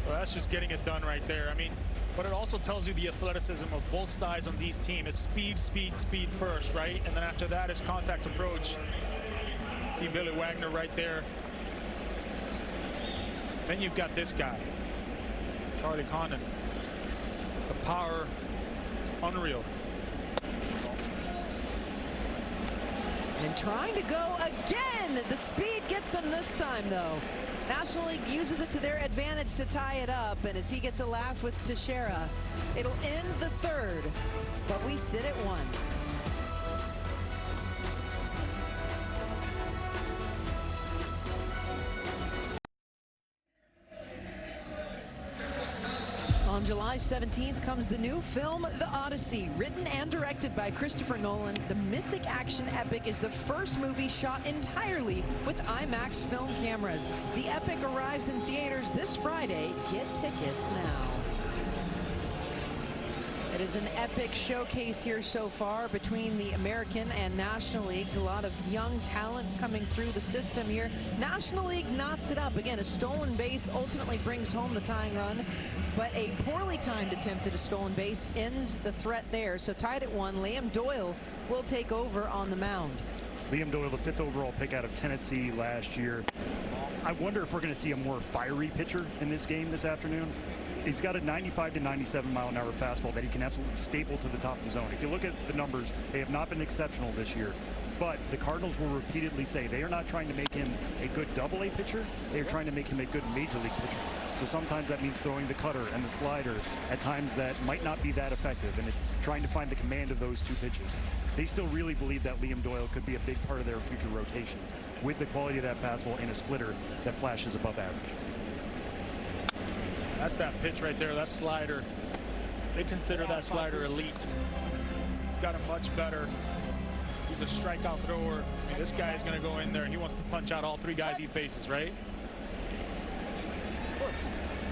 Well, that's just getting it done right there. I mean, but it also tells you the athleticism of both sides on these teams. It's speed, speed, speed first, right? And then after that is contact approach. See Billy Wagner right there. Then you've got this guy, Charlie Condon. The power is unreal. And trying to go again. The speed gets him this time, though. National League uses it to their advantage to tie it up, and as he gets a laugh with Teixeira, it'll end the third, but we sit at 1. On July 17th comes the new film, The Odyssey. Written and directed by Christopher Nolan, the mythic action epic is the first movie shot entirely with IMAX film cameras. The epic arrives in theaters this Friday. Get tickets now. It is an epic showcase here so far between the American and National Leagues. A lot of young talent coming through the system here. National League knots it up. Again, a stolen base ultimately brings home the tying run, but a poorly timed attempt at a stolen base ends the threat there. So tied at 1, Liam Doyle will take over on the mound. Liam Doyle, the 5th overall pick out of Tennessee last year. I wonder if we're going to see a more fiery pitcher in this game this afternoon. He's got a 95 to 97 mile an hour fastball that he can absolutely staple to the top of the zone. If you look at the numbers, they have not been exceptional this year. But the Cardinals will repeatedly say they are not trying to make him a good Double-A pitcher. They are trying to make him a good Major League pitcher. So sometimes that means throwing the cutter and the slider at times that might not be that effective, and it's trying to find the command of those two pitches. They still really believe that Liam Doyle could be a big part of their future rotations with the quality of that fastball and a splitter that flashes above average. That's that pitch right there, that slider. They consider that slider elite. It's got a much better. He's a strikeout thrower. I mean, this guy is going to go in there. He wants to punch out all 3 guys he faces, right?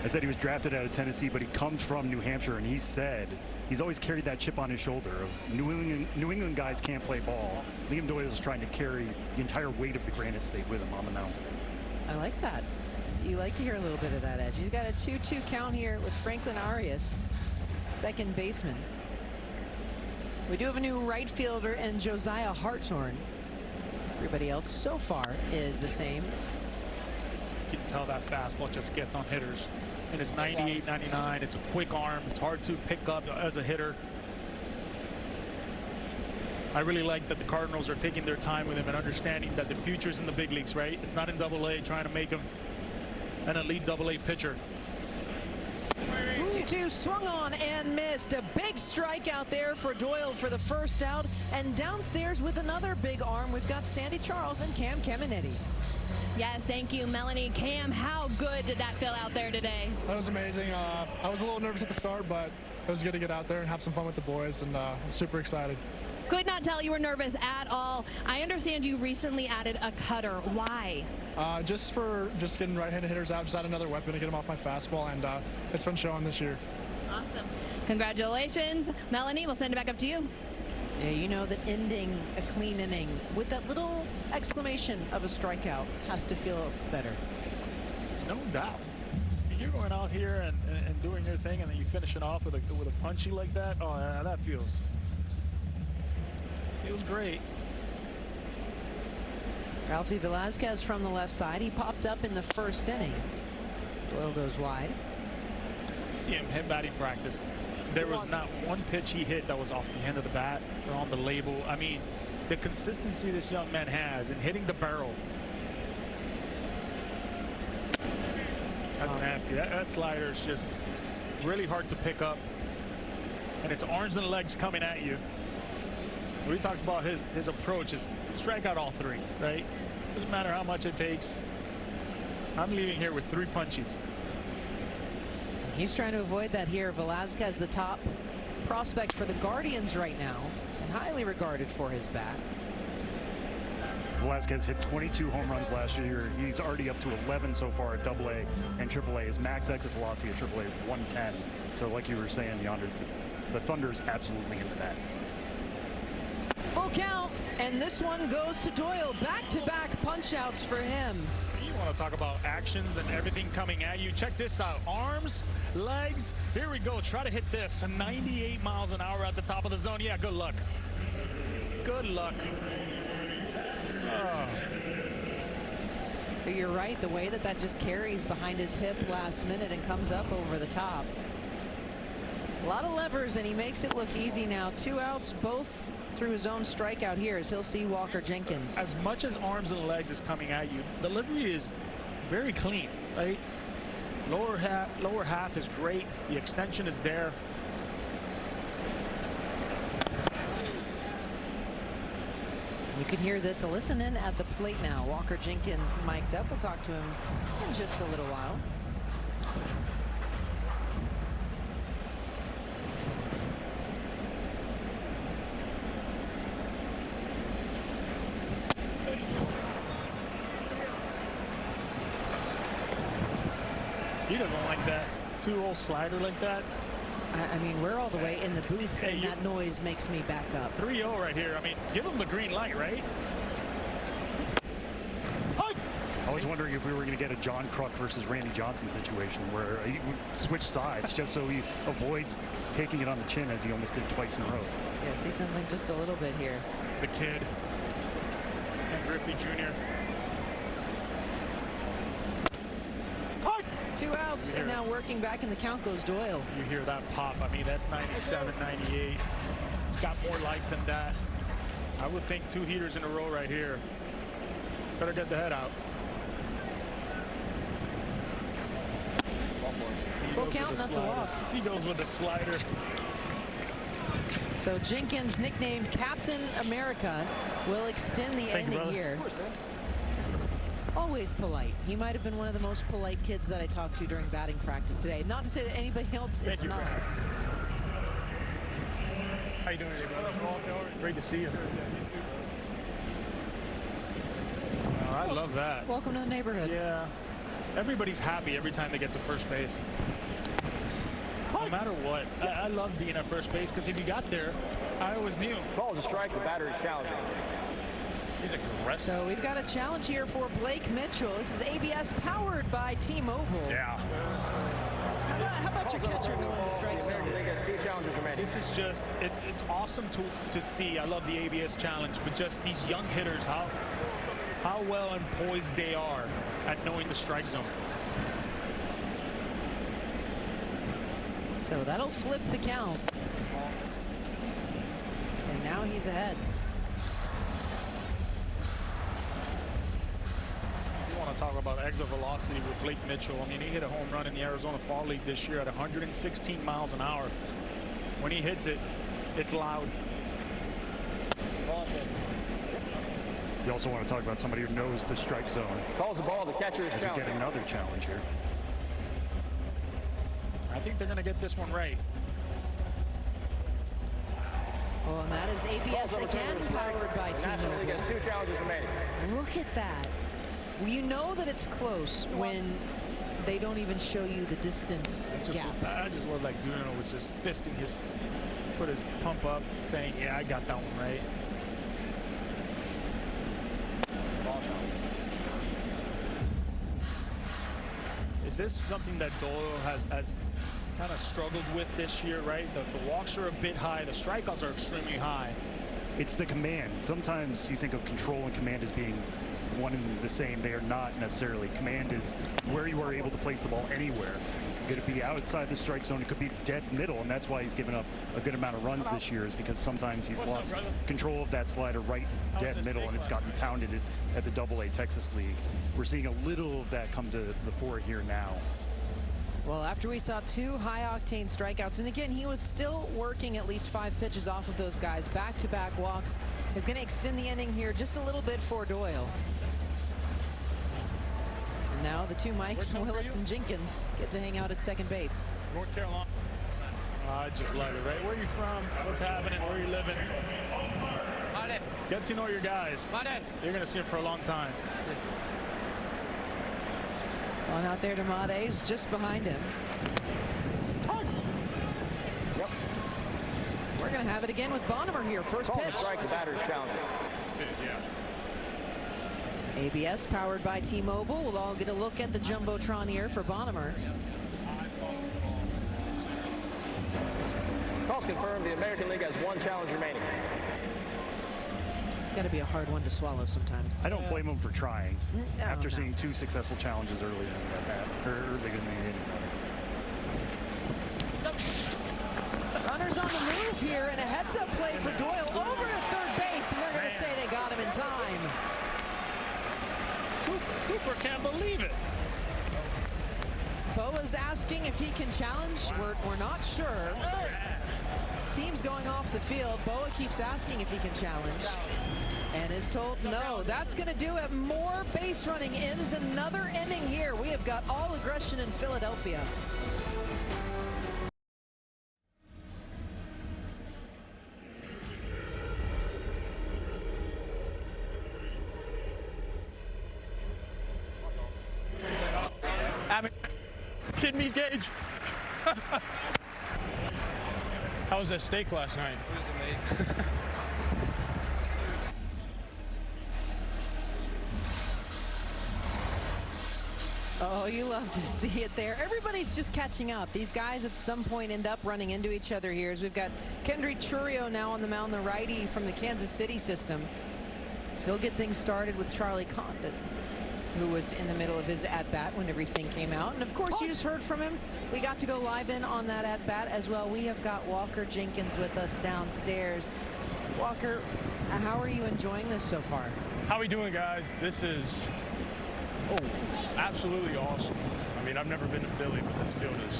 I said he was drafted out of Tennessee, but he comes from New Hampshire, and he said he's always carried that chip on his shoulder of New England guys can't play ball. Liam Doyle is trying to carry the entire weight of the Granite State with him on the mound today. I like that. You like to hear a little bit of that edge. He's got a 2-2 count here with Franklin Arias, second baseman. We do have a new right fielder and Josiah Hartshorn. Everybody else so far is the same. You can tell that fastball just gets on hitters. And it's 98, 99. It's a quick arm. It's hard to pick up as a hitter. I really like that the Cardinals are taking their time with him and understanding that the future's in the big leagues, right? It's not in Double-A, trying to make him an elite Double-A pitcher. 2-2 swung on and missed. A big strikeout there for Doyle for the first out. And downstairs with another big arm, we've got Sandy Charles and Cam Caminetti. Yes, thank you, Melanie. Cam, how good did that feel out there today? That was amazing. I was a little nervous at the start, but it was good to get out there and have some fun with the boys, and I'm super excited. Could not tell you were nervous at all. I understand you recently added a cutter. Why? Just getting right-handed hitters out, just add another weapon to get them off my fastball, and it's been showing this year. Awesome. Congratulations. Melanie, we'll send it back up to you. Yeah, you know that ending a clean inning with that little exclamation of a strikeout has to feel better. No doubt. You're going out here and doing your thing, and then you finish it off with a punchy like that. Oh, yeah, that feels great. Ralphie Velasquez from the left side. He popped up in the first inning. Doyle goes wide. You see him hit batting practice. There was not one pitch he hit that was off the end of the bat or on the label. I mean, the consistency this young man has in hitting the barrel. That's nasty. That slider is just really hard to pick up. And it's arms and legs coming at you. We talked about his approach is strike out all three, right? Doesn't matter how much it takes. I'm leaving here with 3 punches. He's trying to avoid that here. Velasquez, the top prospect for the Guardians right now, and highly regarded for his bat. Velasquez hit 22 home runs last year. He's already up to 11 so far at Double-A and Triple-A. His max exit velocity at Triple-A is 110. So like you were saying, Yonder, the Thunder's absolutely into that. Full count, and this one goes to Doyle. Back-to-back punch-outs for him. You want to talk about actions and everything coming at you. Check this out. Arms, legs. Here we go. Try to hit this. 98 miles an hour at the top of the zone. Yeah, good luck. Good luck. Oh. You're right. The way that just carries behind his hip last minute and comes up over the top. A lot of levers, and he makes it look easy now. 2 outs, both through his own strikeout here as he'll see Walker Jenkins. As much as arms and legs is coming at you, the delivery is very clean, right? Lower half is great. The extension is there. You can hear this. Listen in at the plate now. Walker Jenkins mic'd up. We'll talk to him in just a little while. He doesn't like that 2-0 slider like that. I mean, we're all the way in the booth, and that noise makes me back up. 3-0 right here. I mean, give him the green light, right? I was wondering if we were going to get a John Kruk versus Randy Johnson situation where he would switch sides just so he avoids taking it on the chin as he almost did twice in a row. Yeah, see something just a little bit here. The kid, Ken Griffey Jr. 2 outs, and now working back in the count goes Doyle. You hear that pop. I mean, that's 97, 98. It's got more life than that. I would think 2 heaters in a row right here. Better get the head out. Full count, that's a walk. He goes with the slider. So Jenkins, nicknamed Captain America, will extend the ending here. Always polite. He might have been one of the most polite kids that I talked to during batting practice today. Not to say that anybody else is not. How you doing today, brother? Great to see you. Oh, I love that. Welcome to the neighborhood. Yeah. Everybody's happy every time they get to first base. No matter what. I love being at first base because if you got there, I always knew. Ball is a strike. The batter is challenging. He's aggressive. So we've got a challenge here for Blake Mitchell. This is ABS powered by T-Mobile. Yeah. How about your catcher knowing the strike zone? This is just, it's awesome to see. I love the ABS challenge, but just these young hitters, how well and poised they are at knowing the strike zone. So that'll flip the count. And now he's ahead. You want to talk about exit velocity with Blake Mitchell. I mean, he hit a home run in the Arizona Fall League this year at 116 miles an hour. When he hits it, it's loud. You also want to talk about somebody who knows the strike zone. Calls the ball. The catcher is as we get another challenge here. I think they're going to get this one right. Oh, and that is ABS again, powered by T-Mobile. 2 challenges remaining. Look at that. Well, you know that it's close when they don't even show you the distance gap. I just love like Duno was just fisting his, put his pump up, saying, yeah, I got that one right. Is this something that Doyle has kind of struggled with this year, right? The walks are a bit high, the strikeouts are extremely high. It's the command. Sometimes you think of control and command as being one and the same. They are not necessarily. Command is where you are able to place the ball anywhere. Could it be outside the strike zone? It could be dead middle, and that's why he's given up a good amount of runs this year, is because sometimes he's lost control of that slider right dead middle, and it's gotten pounded at the AA Texas League. We're seeing a little of that come to the fore here now. Well, after we saw 2 high-octane strikeouts, and again, he was still working at least 5 pitches off of those guys. Back-to-back walks is going to extend the inning here just a little bit for Doyle. And now the 2 Mikes, Willits and Jenkins, get to hang out at second base. North Carolina. I just love it, right? Where are you from? What's happening? Where are you living? Get to know your guys. You're going to see them for a long time. On out there to Made's just behind him. Yep. We're going to have it again with Bonnemer here. First pitch. Strike, the batter is challenging. ABS powered by T-Mobile. We'll all get a look at the Jumbotron here for Bonnemer. Calls confirmed. The American League has 1 challenge remaining. It's got to be a hard one to swallow sometimes. I don't blame him for trying. No, after seeing 2 successful challenges early in the inning. Runners on the move here, and a heads-up play for Doyle over to third base, and they're going to say they got him in time. Cooper can't believe it. Boa's asking if he can challenge. We're not sure. Team's going off the field. Boa keeps asking if he can challenge and is told no. That's going to do it. More base running ends another inning here. We have got all aggression in Philadelphia. Kidding me, Gage? How was that steak last night? It was amazing. Oh, you love to see it there. Everybody's just catching up. These guys at some point end up running into each other here. As we've got Kendry Churio now on the mound, the righty from the Kansas City system. He'll get things started with Charlie Condon, who was in the middle of his at-bat when everything came out. And of course, you just heard from him. We got to go live in on that at-bat as well. We have got Walker Jenkins with us downstairs. Walker, how are you enjoying this so far? How we doing, guys? This is absolutely awesome. I mean, I've never been to Philly, but this field is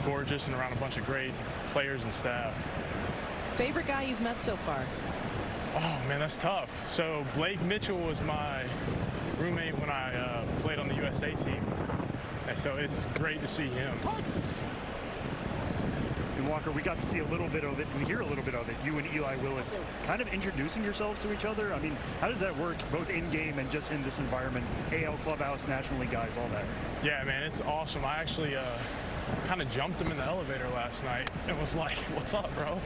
gorgeous and around a bunch of great players and staff. Favorite guy you've met so far? Oh, man, that's tough. So Blake Mitchell was my roommate when I played on the USA team, and so it's great to see him. And Walker, we got to see a little bit of it and hear a little bit of it. You and Eli Willits kind of introducing yourselves to each other. I mean, how does that work, both in game and just in this environment? AL Clubhouse, National League guys, all that. Yeah, man, it's awesome. I actually kind of jumped him in the elevator last night and was like, "What's up, bro?"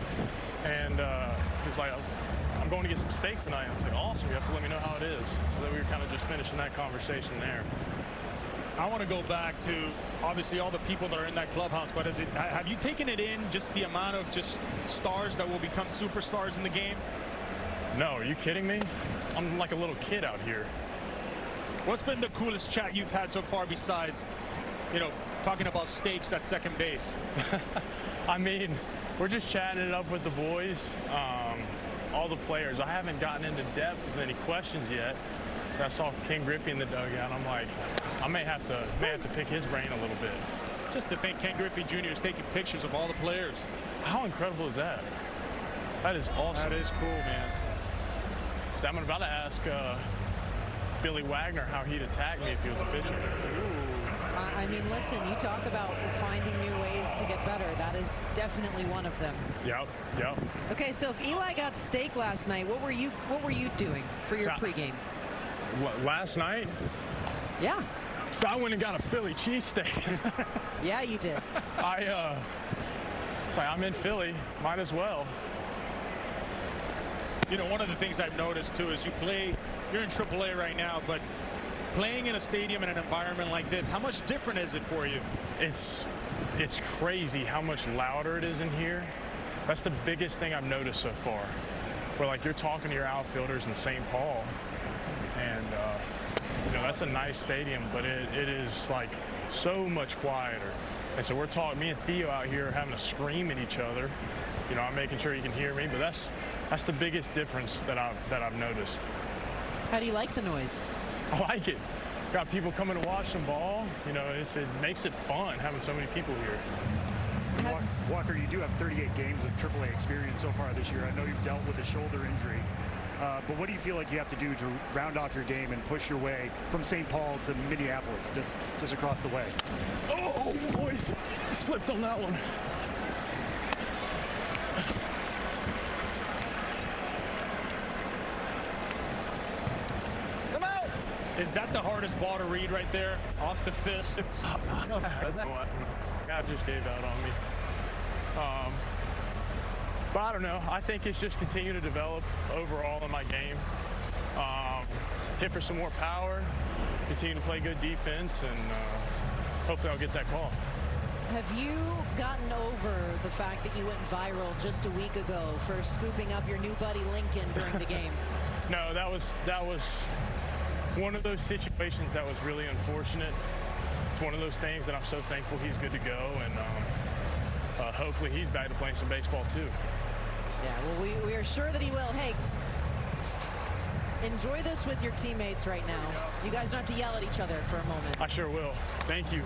And he's like, "I'm going to get some steak tonight." I was like, "Awesome, you have to let me know how it is." So then we were kind of just finishing that conversation there. I want to go back to obviously all the people that are in that clubhouse, but have you taken it in, just the amount of just stars that will become superstars in the game? No, are you kidding me? I'm like a little kid out here. What's been the coolest chat you've had so far besides, you know, talking about steaks at second base? I mean, we're just chatting it up with the boys, all the players. I haven't gotten into depth with any questions yet. I saw Ken Griffey in the dugout. I'm like, I may have to pick his brain a little bit. Just to think Ken Griffey Jr. is taking pictures of all the players. How incredible is that? That is awesome. That is cool, man. So I'm about to ask Billy Wagner how he'd attack me if he was a pitcher. I mean, listen, you talk about finding new ways to get better. That is definitely one of them. Yep. Okay, so if Eli got steak last night, what were you doing for your pregame? Last night? Yeah. So I went and got a Philly cheesesteak. Yeah, you did. It's like, I'm in Philly, might as well. You know, one of the things I've noticed too is you're in AAA right now, but playing in a stadium in an environment like this, how much different is it for you? It's crazy how much louder it is in here. That's the biggest thing I've noticed so far. Where like you're talking to your outfielders in St. Paul, and you know, that's a nice stadium, but it is like so much quieter. And so we're talking, me and Theo out here having to scream at each other. You know, I'm making sure you can hear me, but that's the biggest difference that I've noticed. How do you like the noise? I like it. Got people coming to watch some ball. You know, it makes it fun having so many people here. Walker, you do have 38 games of AAA experience so far this year. I know you've dealt with a shoulder injury. But what do you feel like you have to do to round off your game and push your way from St. Paul to Minneapolis, just across the way? Oh, boys, slipped on that one. Come out! Is that the hardest ball to read right there? Off the fist? God just gave out on me. But I don't know. I think it's just continue to develop overall in my game. Hit for some more power, continue to play good defense, and hopefully I'll get that call. Have you gotten over the fact that you went viral just a week ago for scooping up your new buddy Lincoln during the game? No, that was one of those situations that was really unfortunate. It's one of those things that I'm so thankful he's good to go, and hopefully he's back to playing some baseball too. Yeah, well, we are sure that he will. Hey, enjoy this with your teammates right now. You guys don't have to yell at each other for a moment. I sure will. Thank you.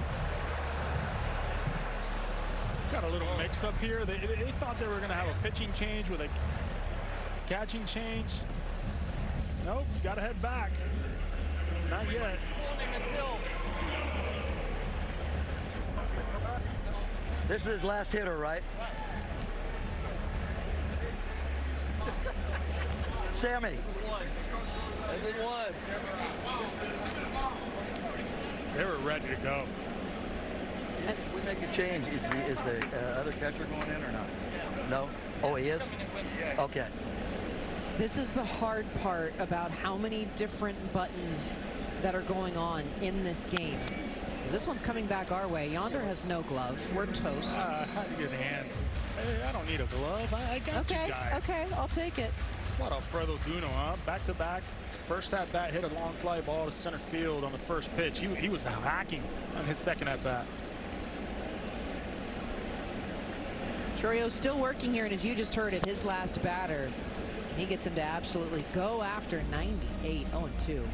Got a little mix up here. They thought they were going to have a pitching change with a catching change. Nope, got to head back. Not yet. This is his last hitter, right? Sammy. Everyone. They were ready to go. If we make a change, is the other catcher going in or not? No? Oh, he is? Okay. This is the hard part about how many different buttons that are going on in this game. This one's coming back our way. Yonder has no glove. We're toast. Good hands. Hey, I don't need a glove. I got you guys. Okay, I'll take it. What Alfredo Duno, huh? Back to back. First at bat, hit a long fly ball to center field on the first pitch. He was hacking on his second at bat. Churio's still working here, and as you just heard it, his last batter, he gets him to absolutely go after 98, 0-2.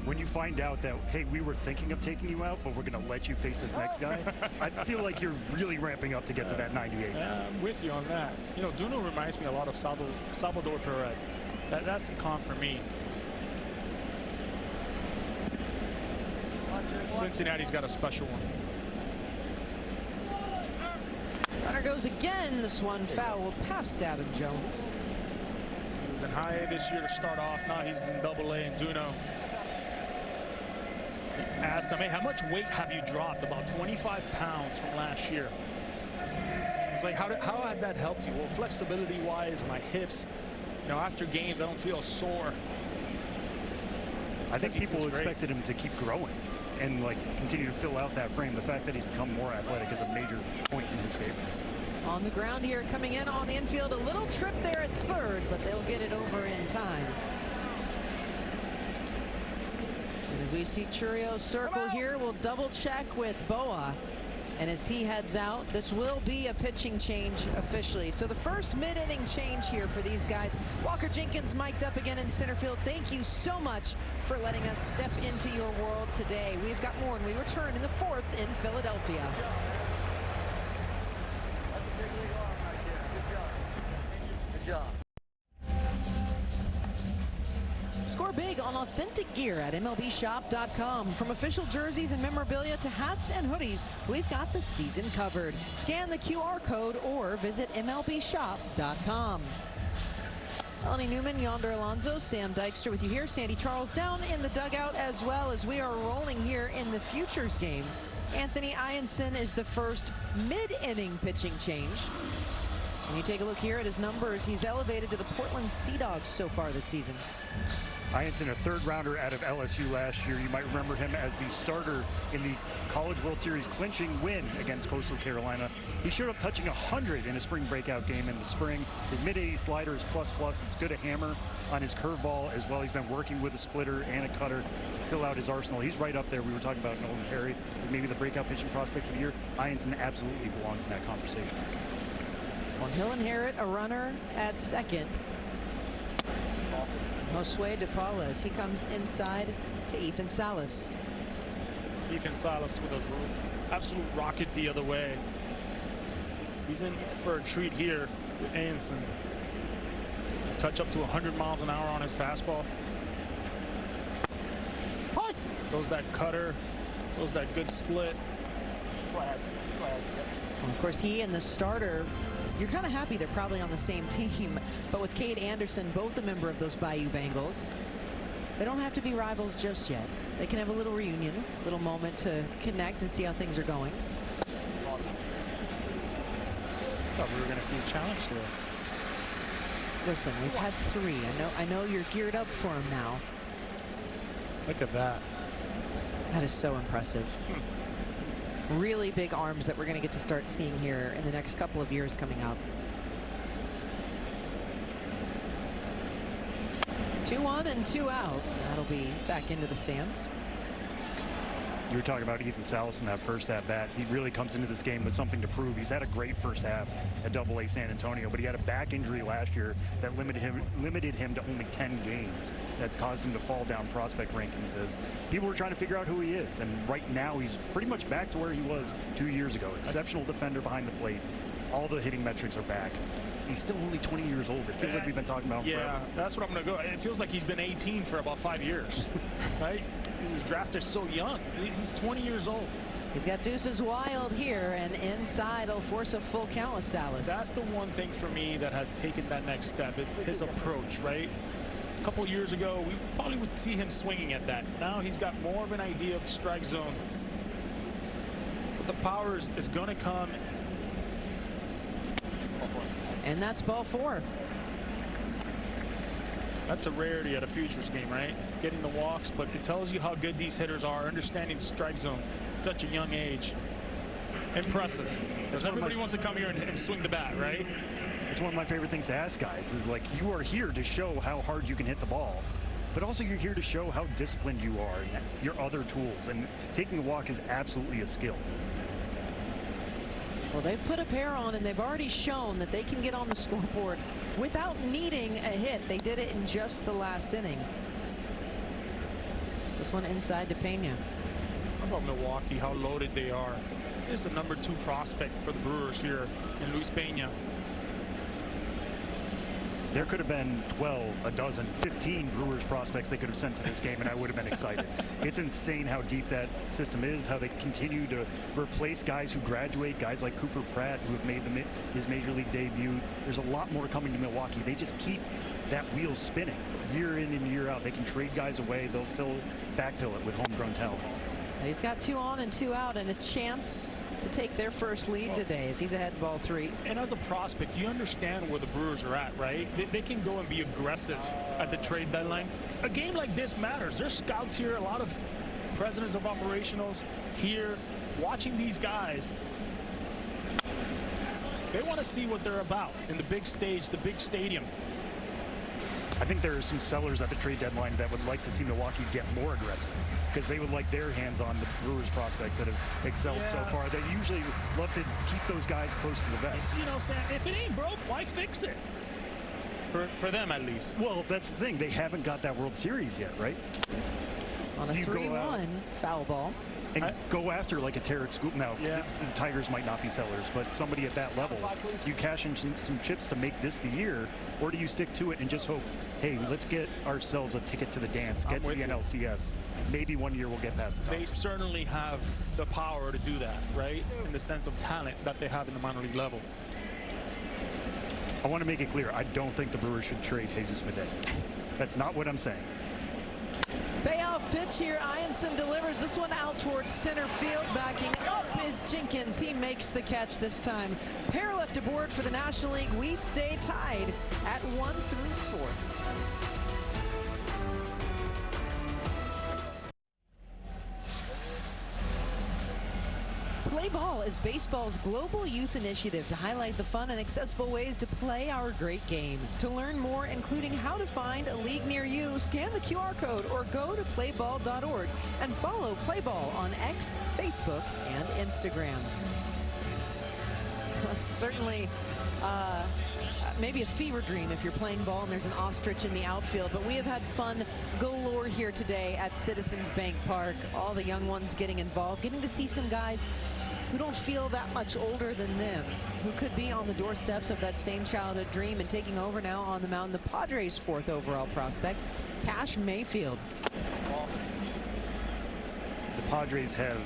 When you find out that, hey, we were thinking of taking you out, but we're going to let you face this next guy, I feel like you're really ramping up to get to that 98. I'm with you on that. You know, Duno reminds me a lot of Salvador Perez. That's some comp for me. Cincinnati's got a special one. Runner goes again. This one fouled past Adam Jones. He was in high A this year to start off. Now he's in double A in Duno. Asked him, hey, how much weight have you dropped? About 25 pounds from last year. It's like, how has that helped you? Well, flexibility-wise, my hips, you know, after games, I don't feel sore. I think people expected him to keep growing and like continue to fill out that frame. The fact that he's become more athletic is a major point in his favor. On the ground here, coming in on the infield, a little trip there at third, but they'll get it over in time. And as we see Churio circle here, we'll double check with Boa. And as he heads out, this will be a pitching change officially. So the first mid-inning change here for these guys. Walker Jenkins mic'd up again in center field. Thank you so much for letting us step into your world today. We've got more when we return in the fourth in Philadelphia. Good job. Score big on authentic gear at MLBshop.com. From official jerseys and memorabilia to hats and hoodies, we've got the season covered. Scan the QR code or visit MLBshop.com. Melanie Newman, Yonder Alonso, Sam Dykstra with you here. Sandy Charles down in the dugout as well as we are rolling here in the Futures game. Anthony Ianson is the first mid-inning pitching change. When you take a look here at his numbers, he's elevated to the Portland Sea Dogs so far this season. Ianson, a third rounder out of LSU last year. You might remember him as the starter in the College World Series clinching win against Coastal Carolina. He showed up touching 100 in a spring breakout game in the spring. His mid-80 slider is plus. It's good to hammer on his curveball as well. He's been working with a splitter and a cutter to fill out his arsenal. He's right up there. We were talking about Nolan Perry as maybe the breakout pitching prospect of the year. Ianson absolutely belongs in that conversation. On Hill and Harrod, a runner at second. Josue De Paula as he comes inside to Ethan Salas. Ethan Salas with an absolute rocket the other way. He's in for a treat here with Ianson. Touch up to 100 miles an hour on his fastball. Throws that cutter, throws that good split. Well, of course, he and the starter, you're kind of happy they're probably on the same team, but with Cade Anderson, both a member of those Bayou Bengals, they don't have to be rivals just yet. They can have a little reunion, a little moment to connect and see how things are going. Thought we were going to see a challenge there. Listen, we've had three. I know you're geared up for him now. Look at that. That is so impressive. Really big arms that we're going to get to start seeing here in the next couple of years coming up. 2-1 and 2 out. That'll be back into the stands. You were talking about Ethan Salas in that first at-bat. He really comes into this game with something to prove. He's had a great first half at Double-A San Antonio, but he had a back injury last year that limited him to only 10 games. That caused him to fall down prospect rankings as people were trying to figure out who he is. And right now, he's pretty much back to where he was 2 years ago. Exceptional defender behind the plate. All the hitting metrics are back. He's still only 20 years old. It feels like we've been talking about him forever. That's what I'm going to go. It feels like he's been 18 for about 5 years, right? He was drafted so young. He's 20 years old. He's got deuces wild here, and inside he'll force a full count with Salas. That's the one thing for me that has taken that next step is his approach, right? A couple years ago, we probably would see him swinging at that. Now he's got more of an idea of the strike zone. But the power is going to come. And that's ball 4. That's a rarity at a Futures game, right? Getting the walks, but it tells you how good these hitters are, understanding the strike zone at such a young age. Impressive. Because everybody wants to come here and swing the bat, right? It's one of my favorite things to ask guys is like, you are here to show how hard you can hit the ball, but also you're here to show how disciplined you are and your other tools. And taking a walk is absolutely a skill. Well, they've put a pair on, and they've already shown that they can get on the scoreboard without needing a hit. They did it in just the last inning. This one inside to Pena. How about Milwaukee, how loaded they are. This is the #2 prospect for the Brewers here in Luis Pena. There could have been 12, a dozen, 15 Brewers prospects they could have sent to this game, and I would have been excited. It's insane how deep that system is, how they continue to replace guys who graduate, guys like Cooper Pratt, who have made his Major League debut. There's a lot more coming to Milwaukee. They just keep that wheel spinning year in and year out. They can trade guys away. They'll backfill it with homegrown talent. He's got 2 on and 2 out, and a chance to take their first lead today as he's ahead ball 3. And as a prospect, you understand where the Brewers are at, right? They can go and be aggressive at the trade deadline. A game like this matters. There's scouts here, a lot of presidents of operationals here watching these guys. They want to see what they're about in the big stage, the big stadium. I think there are some sellers at the trade deadline that would like to see Milwaukee get more aggressive because they would like their hands on the Brewers prospects that have excelled so far. They usually love to keep those guys close to the vest. You know, Sam, if it ain't broke, why fix it? For them, at least. Well, that's the thing. They haven't got that World Series yet, right? On a 3-1 foul ball. And go after like a Tarek Scoop. Now, the Tigers might not be sellers, but somebody at that level, you cash in some chips to make this the year, or do you stick to it and just hope, hey, let's get ourselves a ticket to the dance, get to the NLCS. Maybe one year we'll get past the top. They certainly have the power to do that, right? In the sense of talent that they have in the minor league level. I want to make it clear, I don't think the Brewers should trade Jesus Medei. That's not what I'm saying. Payoff pitch here. Ianson delivers this one out towards center field. Backing up is Jenkins. He makes the catch this time. Pair left aboard for the National League. We stay tied at 1 through 4. Play Ball is baseball's global youth initiative to highlight the fun and accessible ways to play our great game. To learn more, including how to find a league near you, scan the QR code or go to playball.org and follow Play Ball on X, Facebook, and Instagram. Certainly maybe a fever dream if you're playing ball and there's an ostrich in the outfield, but we have had fun galore here today at Citizens Bank Park. All the young ones getting involved, getting to see some guys who don't feel that much older than them, who could be on the doorsteps of that same childhood dream, and taking over now on the mound, the Padres' 4th overall prospect, Cash Mayfield. The Padres have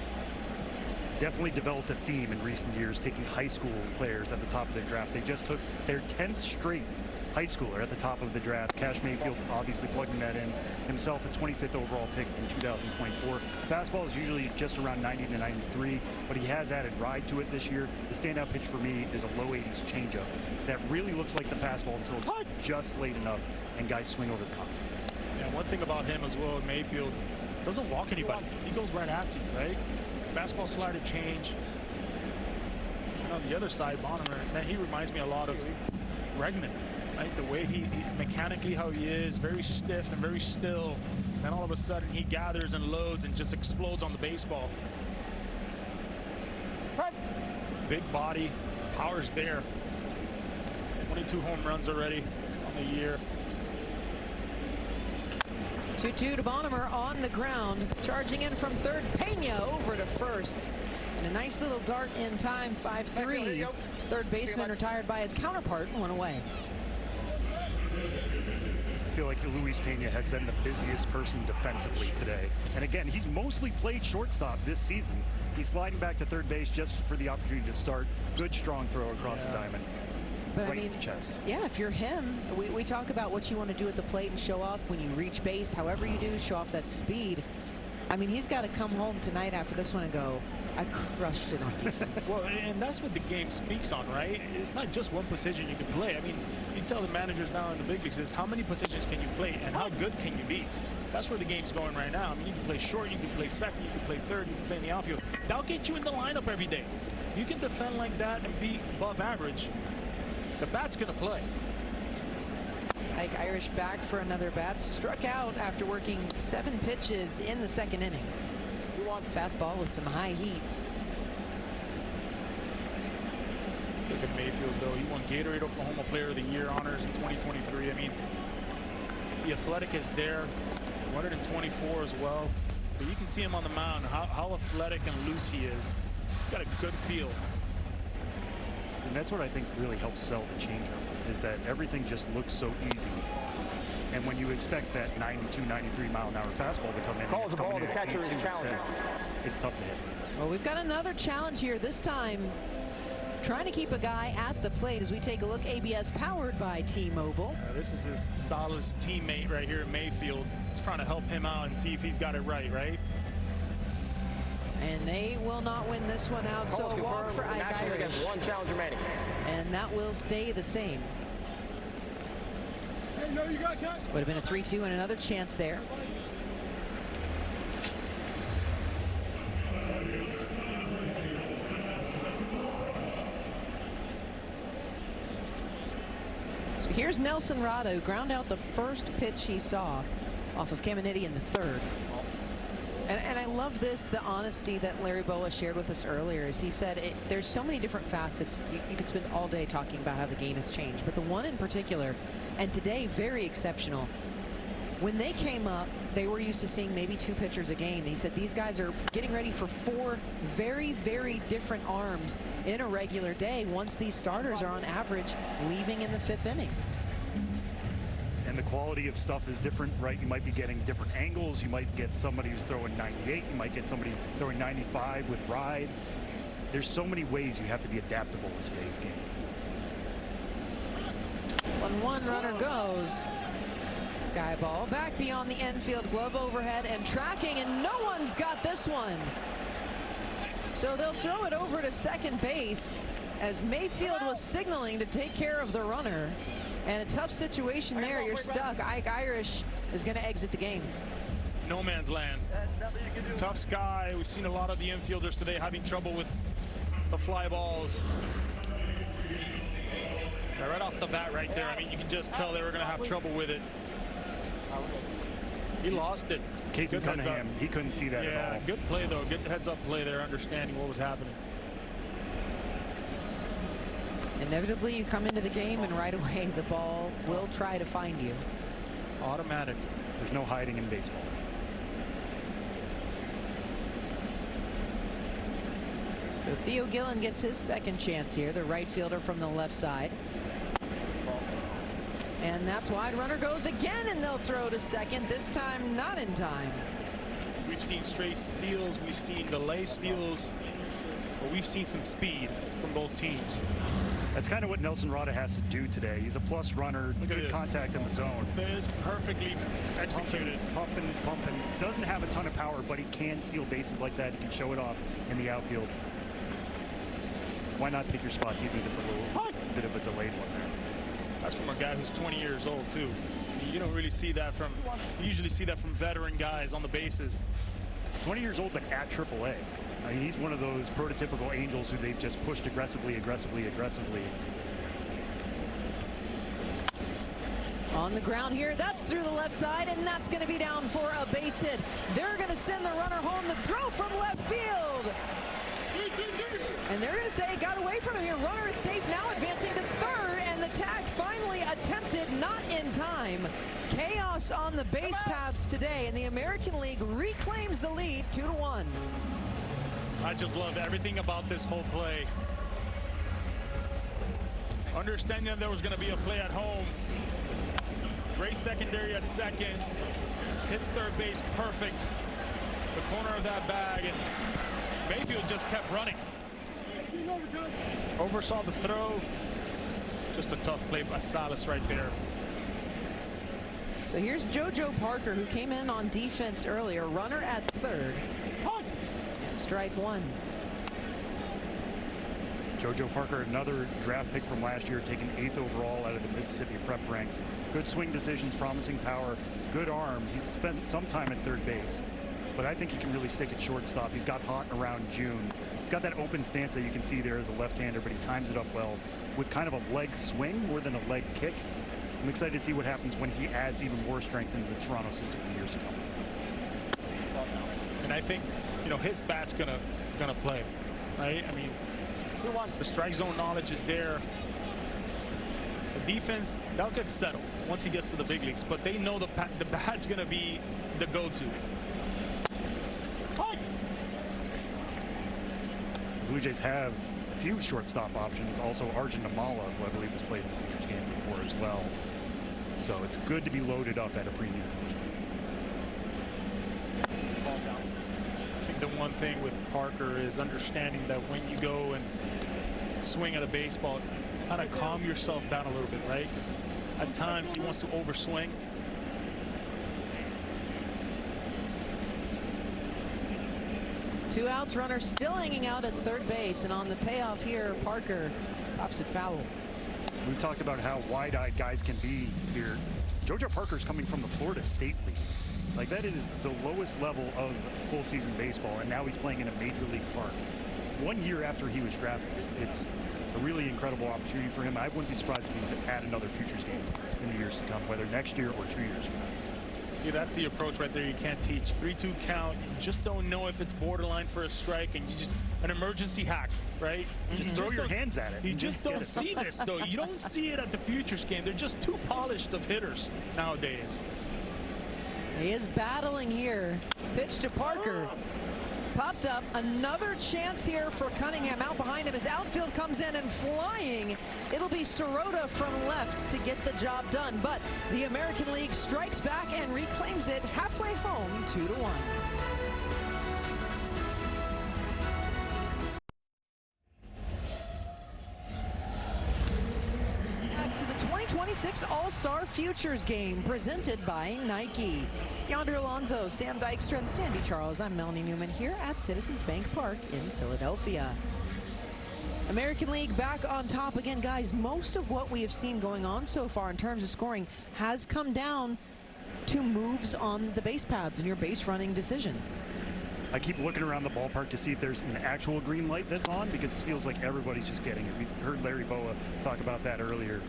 definitely developed a theme in recent years, taking high school players at the top of their draft. They just took their 10th straight high schooler at the top of the draft. Cash Mayfield obviously plugging that in himself, a 25th overall pick in 2024. Fastball is usually just around 90 to 93, but he has added ride to it this year. The standout pitch for me is a low 80s changeup that really looks like the fastball until it's just late enough and guys swing over the top. Yeah, one thing about him as well, Mayfield, doesn't walk anybody. He goes right after you, right? Fastball, slider, change. And on the other side, Bonnemer, man, he reminds me a lot of Bregman. Right? The way he mechanically how he is, very stiff and very still. Then all of a sudden he gathers and loads and just explodes on the baseball. Big body, power's there. 22 home runs already on the year. 2-2 to Bonnemer on the ground. Charging in from third, Pena over to first. And a nice little dart in time, 5-3. Third baseman retired by his counterpart, one away. I feel like Luis Pena has been the busiest person defensively today. And again, he's mostly played shortstop this season. He's sliding back to third base just for the opportunity to start. Good strong throw across the diamond. But right I mean, to chest. Yeah, if you're him, we talk about what you want to do at the plate and show off when you reach base, however you do, show off that speed. I mean, he's got to come home tonight after this one and go, I crushed it on defense. Well, and that's what the game speaks on, right? It's not just one position you can play. I mean, you tell the managers now in the big leagues is how many positions can you play and how good can you be? That's where the game's going right now. I mean, you can play short, you can play second, you can play third, you can play in the outfield. That'll get you in the lineup every day. You can defend like that and be above average. The bat's going to play. Ike Irish back for another bat. Struck out after working 7 pitches in the second inning. Fastball with some high heat. Look at Mayfield, though. He won Gatorade Oklahoma Player of the Year honors in 2023. I mean, the athletic is there. 124 as well. But you can see him on the mound, how athletic and loose he is. He's got a good feel. And that's what I think really helps sell the changeup, is that everything just looks so easy. And when you expect that 92, 93 mile an hour fastball to come in, Calls the ball, the catcher is challenged. It's tough to hit. Well, we've got another challenge here, this time trying to keep a guy at the plate as we take a look. ABS powered by T-Mobile. This is his Salas teammate right here in Mayfield. He's trying to help him out and see if he's got it right? And they will not win this one out, so a walk for Ike Irish. One challenge remaining. And that will stay the same. Hey, no, you got catch. Would have been a 3-2 and another chance there. So here's Nelson Rada, who ground out the first pitch he saw off of Caminiti in the third. And I love this, the honesty that Larry Bola shared with us earlier, as he said, there's so many different facets. You could spend all day talking about how the game has changed, but the one in particular, and today very exceptional. When they came up, they were used to seeing maybe 2 pitchers a game. He said these guys are getting ready for 4 very, very different arms in a regular day once these starters are on average leaving in the 5th inning. And the quality of stuff is different, right? You might be getting different angles. You might get somebody who's throwing 98. You might get somebody throwing 95 with ride. There's so many ways you have to be adaptable in today's game. 1-1, runner goes. Sky ball back beyond the infield, glove overhead and tracking, and no one's got this one. So they'll throw it over to second base as Mayfield was signaling to take care of the runner. And a tough situation there. You're stuck. Ike Irish is going to exit the game. No man's land. Tough Sky. We've seen a lot of the infielders today having trouble with the fly balls. Yeah, right off the bat right there, I mean, you can just tell they were going to have trouble with it. He lost it. Casey Cunningham, he couldn't see that at all. Yeah, good play, though. Good heads-up play there, understanding what was happening. Inevitably, you come into the game and right away the ball will try to find you. Automatic. There's no hiding in baseball. So Theo Gillen gets his second chance here, the right fielder from the left side. And that's wide. Runner goes again, and they'll throw to second, this time not in time. We've seen straight steals, we've seen delay steals, but we've seen some speed from both teams. That's kind of what Nelson Rada has to do today. He's a plus runner, good contact in the zone. It is perfectly executed. Pumping. Doesn't have a ton of power, but he can steal bases like that. He can show it off in the outfield. Why not pick your spots, even if it's a little bit of a delayed one there? That's from a guy who's 20 years old, too. You don't really see that from, you usually see that from veteran guys on the bases. 20 years old, but at AAA. I mean, he's one of those prototypical Angels who they've just pushed aggressively. On the ground here, that's through the left side, and that's going to be down for a base hit. They're going to send the runner home. The throw from left field. And they're going to say, got away from him here. Runner is safe now, advancing to third, and the tag finally attempted, not in time. Chaos on the base paths today, and the American League reclaims the lead 2-1. I just love everything about this whole play. Understanding that there was going to be a play at home. Great secondary at second. Hits third base perfect. The corner of that bag, and Mayfield just kept running. Oversaw the throw. Just a tough play by Salas right there. So here's JoJo Parker, who came in on defense earlier. Runner at third. Strike one. JoJo Parker, another draft pick from last year, taken 8th overall out of the Mississippi prep ranks. Good swing decisions, promising power, good arm. He's spent some time at third base, but I think he can really stick at shortstop. He's got hot around June. He's got that open stance that you can see there as a left-hander, but he times it up well with kind of a leg swing more than a leg kick. I'm excited to see what happens when he adds even more strength into the Toronto system in years to come. And I think, you know, his bat's gonna play, right? I mean, the strike zone knowledge is there. The defense, they'll get settled once he gets to the big leagues, but they know the bat's gonna be the go-to. Blue Jays have few shortstop options. Also, Arjun Amala, who I believe has played in the Futures game before as well. So it's good to be loaded up at a premium position. I think the one thing with Parker is understanding that when you go and swing at a baseball, kind of calm yourself down a little bit, right? Because at times he wants to overswing. Two outs, runner still hanging out at third base, and on the payoff here, Parker pops it foul. We talked about how wide-eyed guys can be here. JoJo Parker's coming from the Florida State League. Like, that is the lowest level of full season baseball, and now he's playing in a major league park. 1 year after he was drafted, it's a really incredible opportunity for him. I wouldn't be surprised if he's at another Futures game in the years to come, whether next year or 2 years from now. Yeah, that's the approach right there. You can't teach. 3-2 count. You just don't know if it's borderline for a strike, and you just an emergency hack, right? You just throw your hands at it. You just don't see this, though. You don't see it at the Futures game. They're just too polished of hitters nowadays. He is battling here. Pitch to Parker. Popped up. Another chance here for Cunningham. Out behind him. His outfield comes in and flying. It'll be Sirota from left to get the job done. But the American League strikes back and reclaims it halfway home, 2-1. Back to the 2026 All-Star Futures game presented by Nike. Yonder Alonso, Sam Dykstra, and Sandy Charles. I'm Melanie Newman here at Citizens Bank Park in Philadelphia. American League back on top again, guys. Most of what we have seen going on so far in terms of scoring has come down to moves on the base paths and your base running decisions. I keep looking around the ballpark to see if there's an actual green light that's on, because it feels like everybody's just getting it. We heard Larry Boa talk about that earlier.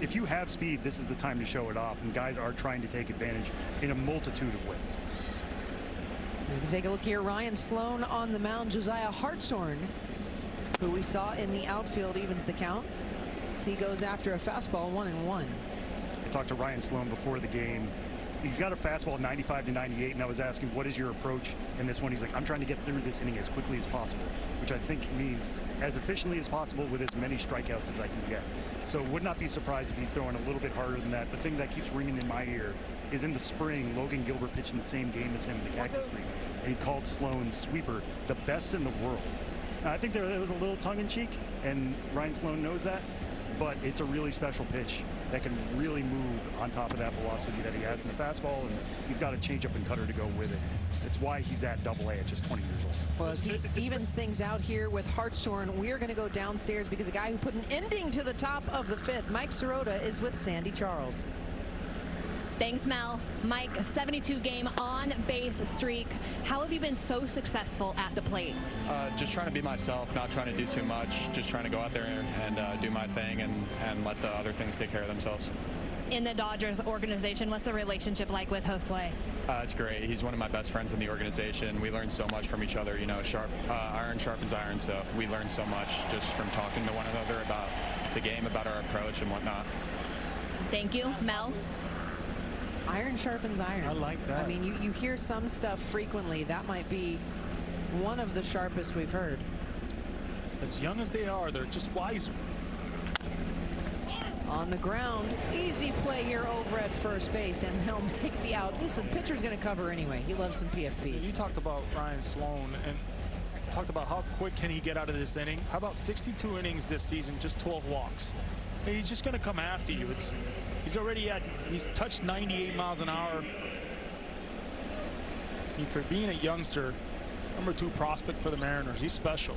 If you have speed, this is the time to show it off, and guys are trying to take advantage in a multitude of ways. We can take a look here. Ryan Sloan on the mound. Josiah Hartshorn, who we saw in the outfield, evens the count as he goes after a fastball 1-1. I talked to Ryan Sloan before the game. He's got a fastball 95 to 98, and I was asking, what is your approach in this one? He's like, I'm trying to get through this inning as quickly as possible, which I think means as efficiently as possible with as many strikeouts as I can get. So would not be surprised if he's throwing a little bit harder than that. The thing that keeps ringing in my ear is in the spring, Logan Gilbert pitched in the same game as him in the Cactus League, and he called Sloan's sweeper the best in the world. Now, I think there was a little tongue-in-cheek, and Ryan Sloan knows that, but it's a really special pitch that can really move on top of that velocity that he has in the fastball, and he's got a changeup and cutter to go with it. It's why he's at Double-A at just 20 years old. Well, as he evens things out here with Hartshorn, we're going to go downstairs because a guy who put an ending to the top of the fifth, Mike Sirota, is with Sandy Charles. Thanks, Mel. Mike, a 72-game on-base streak. How have you been so successful at the plate? Just trying to be myself, not trying to do too much, just trying to go out there and do my thing and let the other things take care of themselves. In the Dodgers organization, what's the relationship like with Josue? It's great. He's one of my best friends in the organization. We learn so much from each other. You know, iron sharpens iron, so we learn so much just from talking to one another about the game, about our approach and whatnot. Thank you. Mel? Iron sharpens iron. I like that. I mean, you hear some stuff frequently. That might be one of the sharpest we've heard. As young as they are, they're just wiser. On the ground, easy play here over at first base, and they'll make the out. Listen, pitcher's going to cover anyway. He loves some PFPs. You talked about Ryan Sloan and talked about how quick can he get out of this inning. How about 62 innings this season, just 12 walks? He's just going to come after you. He's touched 98 miles an hour. I mean, for being a youngster, #2 prospect for the Mariners, he's special.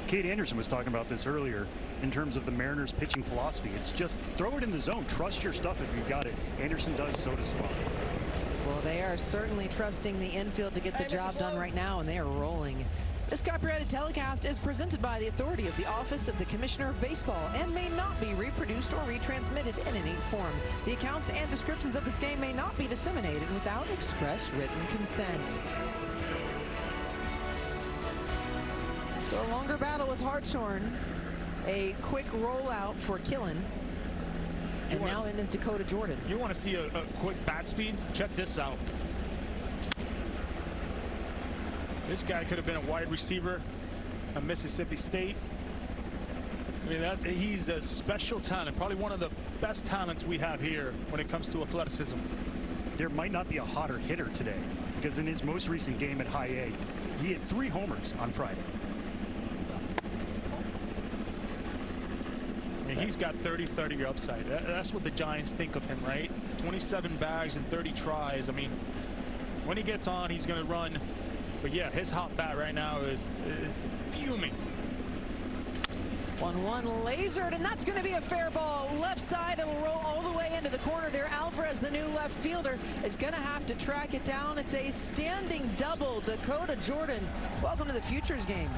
Kate Anderson was talking about this earlier in terms of the Mariners pitching philosophy. It's just throw it in the zone. Trust your stuff if you've got it. Anderson does, so does Sloan. Well, they are certainly trusting the infield to get the job done right now, and they are rolling. This copyrighted telecast is presented by the authority of the Office of the Commissioner of Baseball and may not be reproduced or retransmitted in any form. The accounts and descriptions of this game may not be disseminated without express written consent. So a longer battle with Hartshorn. A quick rollout for Killen. And now in is Dakota Jordan. You want to see a quick bat speed? Check this out. This guy could have been a wide receiver at Mississippi State. I mean, he's a special talent, probably one of the best talents we have here when it comes to athleticism. There might not be a hotter hitter today, because in his most recent game at High A, he hit 3 homers on Friday. And he's got 30-30 upside. That's what the Giants think of him, right? 27 bags and 30 tries. I mean, when he gets on, he's going to run. But yeah, his hot bat right now is fuming. 1-1 lasered, and that's going to be a fair ball. Left side, it'll roll all the way into the corner there. Alvarez, the new left fielder, is going to have to track it down. It's a standing double. Dakota Jordan, welcome to the Futures Game.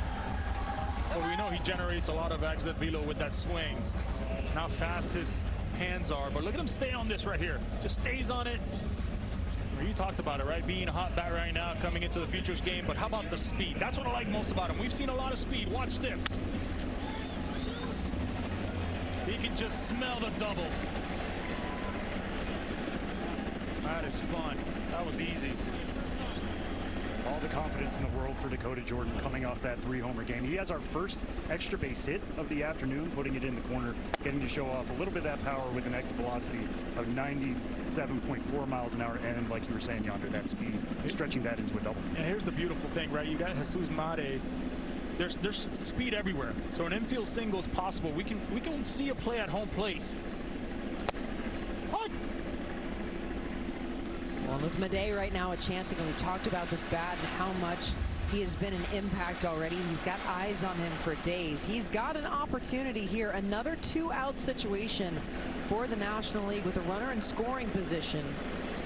Well, we know he generates a lot of exit velo with that swing. And how fast his hands are. But look at him stay on this right here. Just stays on it. Well, you talked about it, right? Being a hot bat right now coming into the Futures Game. But how about the speed? That's what I like most about him. We've seen a lot of speed. Watch this. He can just smell the double. That is fun. That was easy. All the confidence in the world for Dakota Jordan coming off that 3-homer game. He has our first extra base hit of the afternoon, putting it in the corner, getting to show off a little bit of that power with an exit velocity of 97.4 miles an hour, and like you were saying, Yonder, that speed, stretching that into a double. And here's the beautiful thing, right? You got Jesus Mate. There's speed everywhere, so an infield single is possible. We can see a play at home plate. Well, with Madej right now at Chancing, and we've talked about this bat and how much he has been an impact already. He's got eyes on him for days. He's got an opportunity here, another 2-out situation for the National League with a runner in scoring position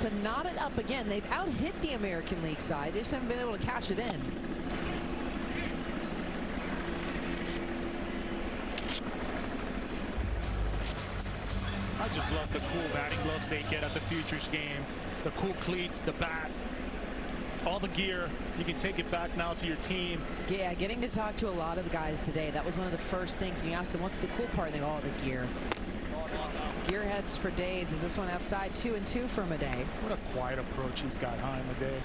to knot it up again. They've out-hit the American League side. They just haven't been able to cash it in. I just love the cool batting gloves they get at the Futures Game. The cool cleats, the bat, all the gear. You can take it back now to your team. Yeah, getting to talk to a lot of the guys today. That was one of the first things. You asked them, what's the cool part? And they go, oh, the gear. Gearheads for days. Is this one outside? 2-2 for Madej. What a quiet approach he's got, huh, Madej?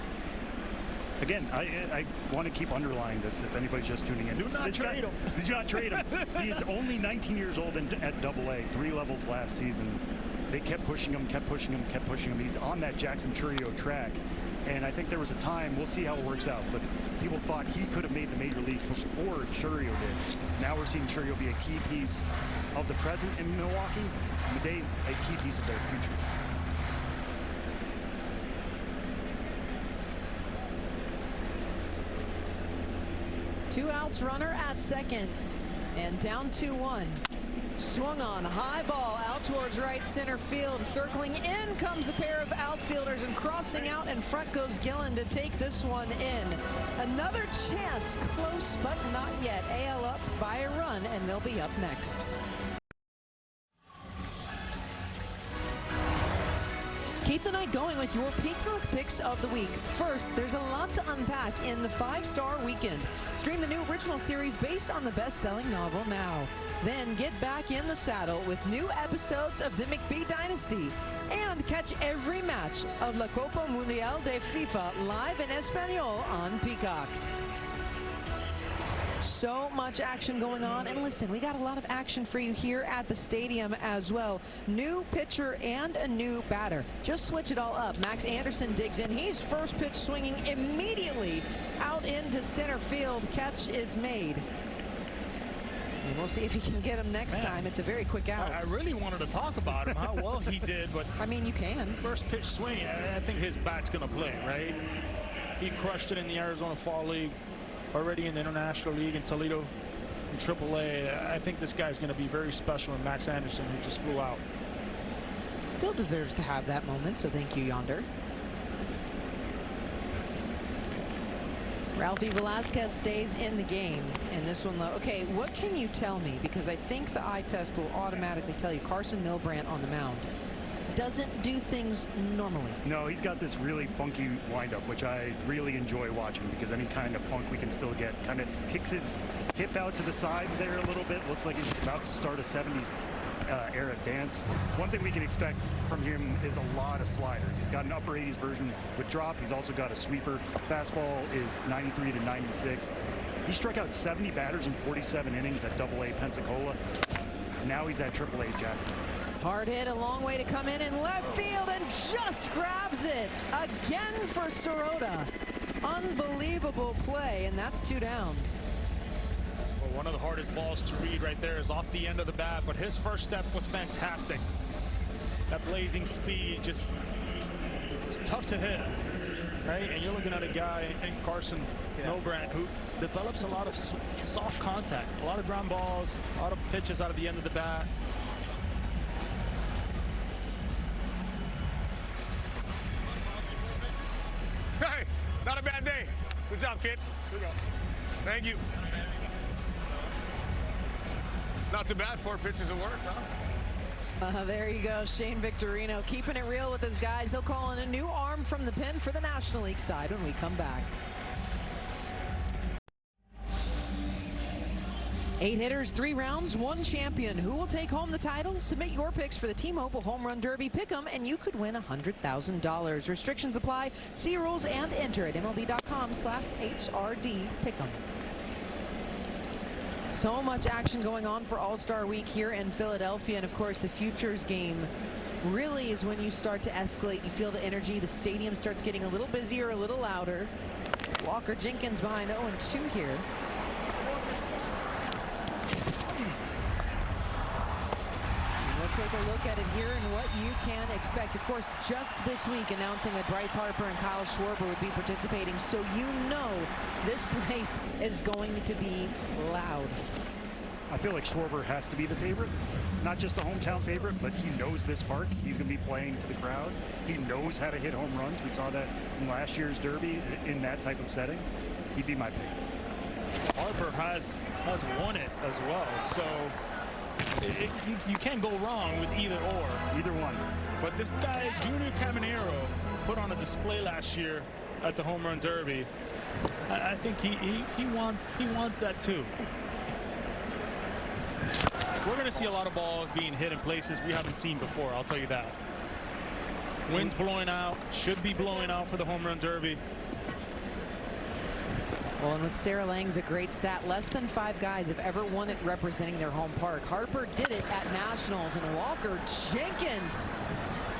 Again, I want to keep underlining this if anybody's just tuning in. Do not trade him. Do not trade him. He is only 19 years old at Double-A, 3 levels last season. They kept pushing him, kept pushing him, kept pushing him. He's on that Jackson Chourio track. And I think there was a time, we'll see how it works out, but people thought he could have made the major leagues before Chourio did. Now we're seeing Chourio be a key piece of the present in Milwaukee. Madej's a key piece of their future. Two outs, runner at second, and down 2-1. Swung on, high ball out towards right center field. Circling in comes a pair of outfielders, and crossing out in front goes Gillen to take this one in. Another chance, close but not yet. AL up by a run, and they'll be up next. Keep the night going with your Peacock Picks of the Week. First, there's a lot to unpack in the 5-Star Weekend. Stream the new original series based on the best-selling novel now. Then get back in the saddle with new episodes of the McBee Dynasty. And catch every match of La Copa Mundial de FIFA live in Espanol on Peacock. So much action going on, and listen, we got a lot of action for you here at the stadium as well. New pitcher and a new batter. Just switch it all up. Max Anderson digs in. He's first pitch swinging immediately out into center field. Catch is made. And we'll see if he can get him next time. It's a very quick out. I really wanted to talk about him, how well he did, but I mean, you can. First pitch swing, I think his bat's going to play, right? He crushed it in the Arizona Fall League. Already in the International League in Toledo in AAA. I think this guy's going to be very special, and Max Anderson, who just flew out. Still deserves to have that moment, so thank you, Yonder. Ralphie Velasquez stays in the game in this one, though. Okay, what can you tell me? Because I think the eye test will automatically tell you Carson Milbrandt on the mound doesn't do things normally. No, he's got this really funky windup, which I really enjoy watching, because any kind of funk we can still get. Kind of kicks his hip out to the side there a little bit. Looks like he's about to start a 70s era dance. One thing we can expect from him is a lot of sliders. He's got an upper 80s version with drop. He's also got a sweeper. Fastball is 93 to 96. He struck out 70 batters in 47 innings at AA Pensacola. Now he's at AAA Jackson. Hard hit, a long way to come in left field, and just grabs it again for Sirota. Unbelievable play, and that's 2 down. Well, one of the hardest balls to read right there is off the end of the bat, but his first step was fantastic. That blazing speed just was tough to hit, right? And you're looking at a guy in Carson Nobrand who develops a lot of soft contact, a lot of ground balls, a lot of pitches out of the end of the bat. Hey, not a bad day. Good job, kid. Good job. Thank you. Not too bad. 4 pitches of work, huh? There you go, Shane Victorino keeping it real with his guys. He'll call in a new arm from the pen for the National League side when we come back. 8 hitters, 3 rounds, 1 champion. Who will take home the title? Submit your picks for the T-Mobile Home Run Derby. Pick 'em and you could win $100,000. Restrictions apply. See rules and enter at MLB.com/HRD Pick'em. So much action going on for All-Star Week here in Philadelphia, and of course the Futures Game really is when you start to escalate. You feel the energy. The stadium starts getting a little busier, a little louder. Walker Jenkins behind 0-2 here. We'll take a look at it here and what you can expect. Of course, just this week announcing that Bryce Harper and Kyle Schwarber would be participating, so you know this place is going to be loud. I feel like Schwarber has to be the favorite. Not just the hometown favorite, but he knows this park. He's going to be playing to the crowd. He knows how to hit home runs. We saw that in last year's Derby in that type of setting. He'd be my pick. Harper has won it as well, so you can't go wrong with either or. Either one. But this guy, Junior Caminero, put on a display last year at the Home Run Derby. I think he wants that too. We're going to see a lot of balls being hit in places we haven't seen before, I'll tell you that. Wind's blowing out, should be blowing out for the Home Run Derby. Well, and with Sarah Lang's a great stat. Less than 5 guys have ever won it representing their home park. Harper did it at Nationals, and Walker Jenkins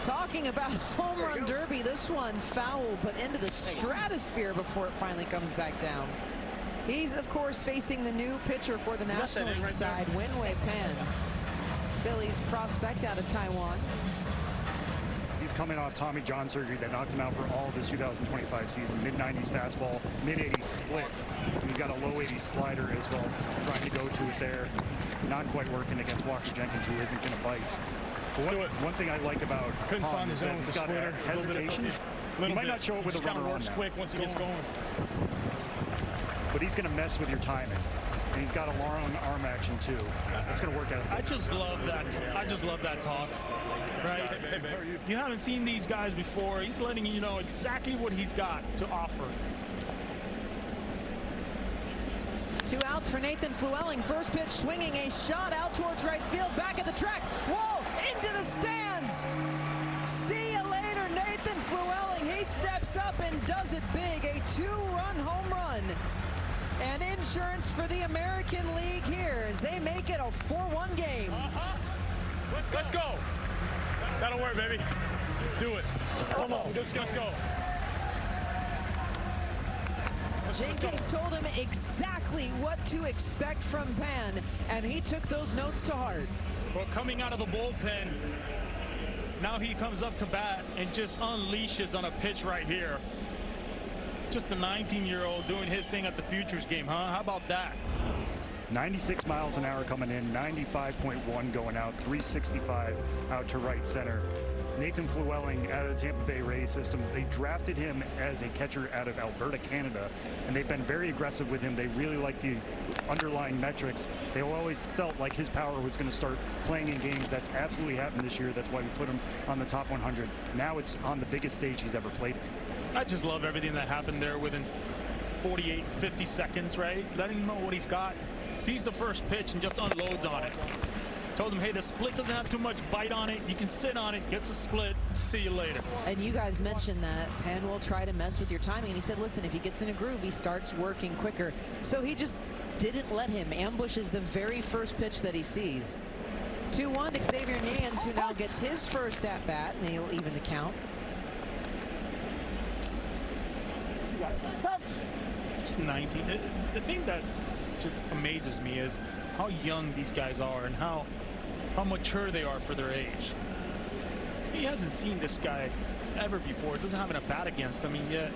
talking about Home Run Derby. This one foul, but into the stratosphere before it finally comes back down. He's, of course, facing the new pitcher for the National League side, Winwei Pan. Phillies prospect out of Taiwan. He's coming off Tommy John surgery that knocked him out for all of his 2025 season. Mid-90s fastball, mid-80s split. He's got a low-80s slider as well, trying to go to it there. Not quite working against Walker Jenkins, who isn't going to fight. But one thing I like about Pond is that he's got a hesitation. He might not show it with a runner on now. Quick once he gets going. But he's going to mess with your timing. And he's got a long arm action too. It's going to work out. I just love that. I just love that talk. Right? You haven't seen these guys before. He's letting you know exactly what he's got to offer. 2 outs for Nathan Flewelling. First pitch swinging, a shot out towards right field. Back at the track. Wall into the stands. See you later, Nathan Flewelling. He steps up and does it big. A 2-run home run. And insurance for the American League here as they make it a 4-1 game. Let's go. That'll work, baby. Do it. Come on, let's go. Jenkins told him exactly what to expect from Pan, and he took those notes to heart. Well, coming out of the bullpen, now he comes up to bat and just unleashes on a pitch right here. Just a 19-year-old doing his thing at the Futures Game, huh? How about that? 96 miles an hour coming in, 95.1 going out, 365 out to right center. Nathan Flewelling out of the Tampa Bay Rays system. They drafted him as a catcher out of Alberta, Canada, and they've been very aggressive with him. They really like the underlying metrics. They always felt like his power was going to start playing in games. That's absolutely happened this year. That's why we put him on the top 100. Now it's on the biggest stage he's ever played in. I just love everything that happened there within 48, 50 seconds, right? Letting him know what he's got. Sees the first pitch and just unloads on it. Told him, hey, the split doesn't have too much bite on it. You can sit on it, gets a split, see you later. And you guys mentioned that Penn will try to mess with your timing. And he said, listen, if he gets in a groove, he starts working quicker. So he just didn't let him. Ambushes the very first pitch that he sees. 2-1 to Xavier Nance, who now gets his first at-bat, and he'll even the count. Just 19. The thing that just amazes me is how young these guys are and how mature they are for their age. He hasn't seen this guy ever before. Doesn't have an at-bat against him, and yet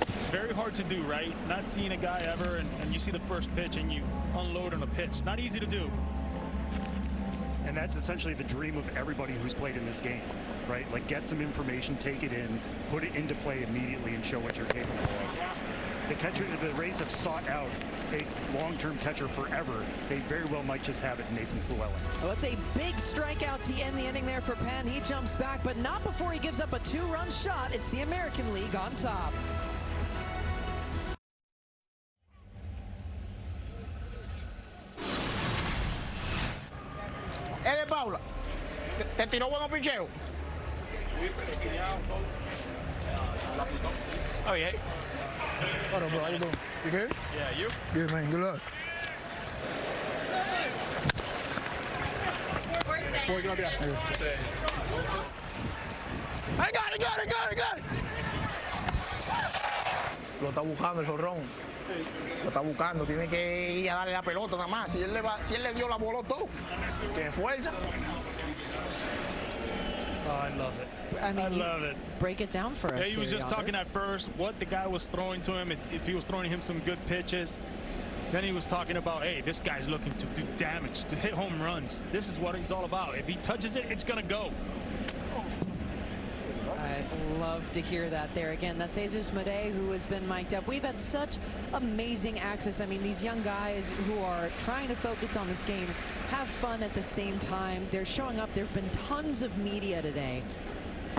it's very hard to do, right? Not seeing a guy ever, and you see the first pitch and you unload on a pitch. Not easy to do. And that's essentially the dream of everybody who's played in this game, right? Like, get some information, take it in, put it into play immediately, and show what you're capable of. The Rays have sought out a long-term catcher forever. They very well might just have it in Nathan Llewellyn. Well, it's a big strikeout to end the inning there for Penn. He jumps back, but not before he gives up a 2-run shot. It's the American League on top. Paula, ¿te tiró buenos picheos? Oh, yeah. What up, bro? How you doing? You good? Yeah, you? Good, man. Good luck. Boy, get up here. Just say. I got it. Lo está buscando el jorrón. Lo está buscando. Tiene que ir a darle la pelota nada más. Si él le dio la bola todo, tiene fuerza. Oh, I love it. I mean, I love it. Break it down for us. Yeah, he was here, just talking at first what the guy was throwing to him, if he was throwing him some good pitches. Then he was talking about, hey, this guy's looking to do damage, to hit home runs. This is what he's all about. If he touches it, it's going to go. I'd love to hear that there again. That's Jesus Made, who has been mic'd up. We've had such amazing access. I mean, these young guys who are trying to focus on this game have fun at the same time. They're showing up. There have been tons of media today,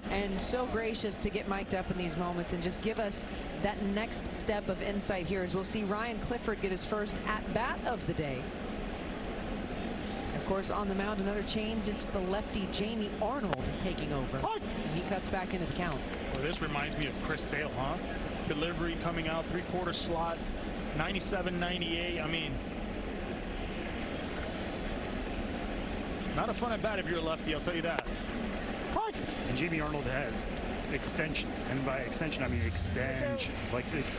and so gracious to get mic'd up in these moments and just give us that next step of insight here, as we'll see Ryan Clifford get his first at-bat of the day. Of course, on the mound, another change. It's the lefty Jamie Arnold taking over. He cuts back into the count. Well, this reminds me of Chris Sale, huh? Delivery coming out, three-quarter slot, 97, 98. I mean, not a fun at bat if you're a lefty, I'll tell you that. And Jamie Arnold has extension, and by extension I mean extension. Like, it's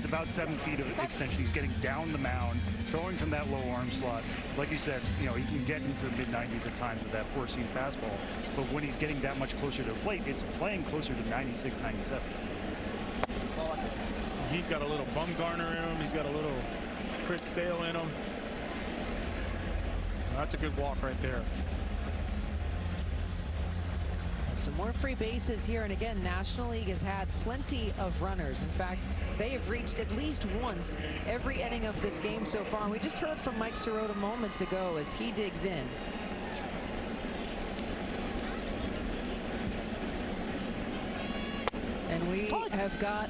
about 7 feet of extension. He's getting down the mound, throwing from that low arm slot. Like you said, you know, he can get into the mid-90s at times with that four-seam fastball. But when he's getting that much closer to the plate, it's playing closer to 96, 97. He's got a little Bumgarner in him. He's got a little Chris Sale in him. That's a good walk right there. Some more free bases here, and again, National League has had plenty of runners. In fact, they have reached at least once every inning of this game so far. We just heard from Mike Sirota moments ago as he digs in. And we have got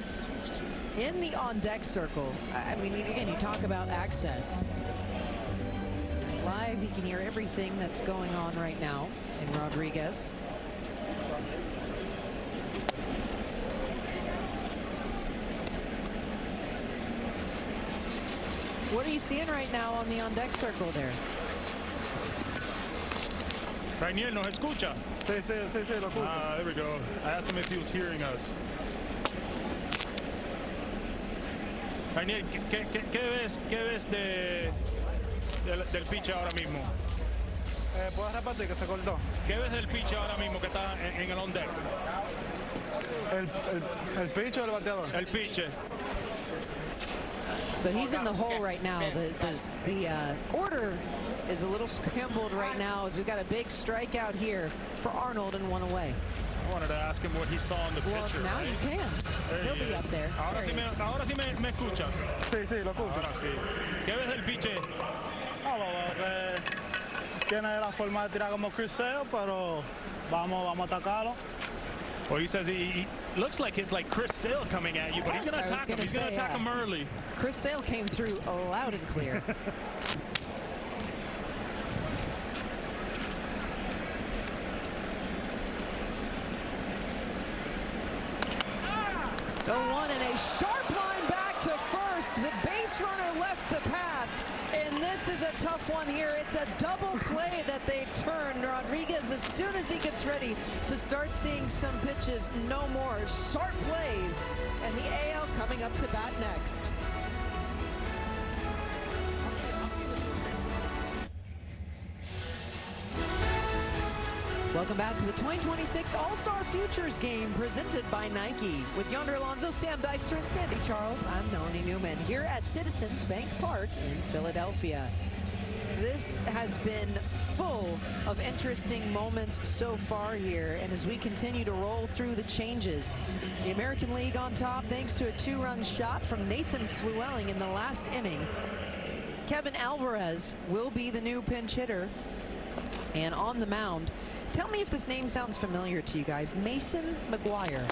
in the on-deck circle. I mean, again, you talk about access. Live, you can hear everything that's going on right now in Rodriguez. What are you seeing right now on the on-deck circle there? Rainier nos escucha. Sí, lo escucho. There we go. I asked him if he was hearing us. Rainier, ¿qué ves del pitch ahora mismo? ¿Puedes repetir que se cortó? ¿Qué ves del pitch ahora mismo que está en el on-deck? ¿El pitch o el bateador? El pitch. So he's in the hole right now. The order is a little scrambled right now as we've got a big strikeout here for Arnold and one away. I wanted to ask him what he saw in the picture. Now you can. He'll be up there. Ahora sí me escuchas. Sí, lo escucho. Ahora sí. ¿Qué ves del pitch? Tiene la forma de tirar como Chris Sale, pero vamos a atacarlo. Well, he says he looks like it's like Chris Sale coming at you, but he's going to attack him. He's going to attack him early. Chris Sale came through loud and clear. 0-1 and a sharp line back to first. The base runner left the path, and this is a tough one here. It's a double play that they turned. Rodriguez, as soon as he gets ready to start seeing some pitches, no more sharp plays, and the AL coming up to bat next. Welcome back to the 2026 All-Star Futures Game presented by Nike. With Yonder Alonso, Sam Dykstra, Sandy Charles, I'm Melanie Newman here at Citizens Bank Park in Philadelphia. This has been full of interesting moments so far here, and as we continue to roll through the changes, the American League on top thanks to a 2-run shot from Nathan Flewelling in the last inning. Kevin Alvarez will be the new pinch hitter, and on the mound, tell me if this name sounds familiar to you guys. Mason McGuire.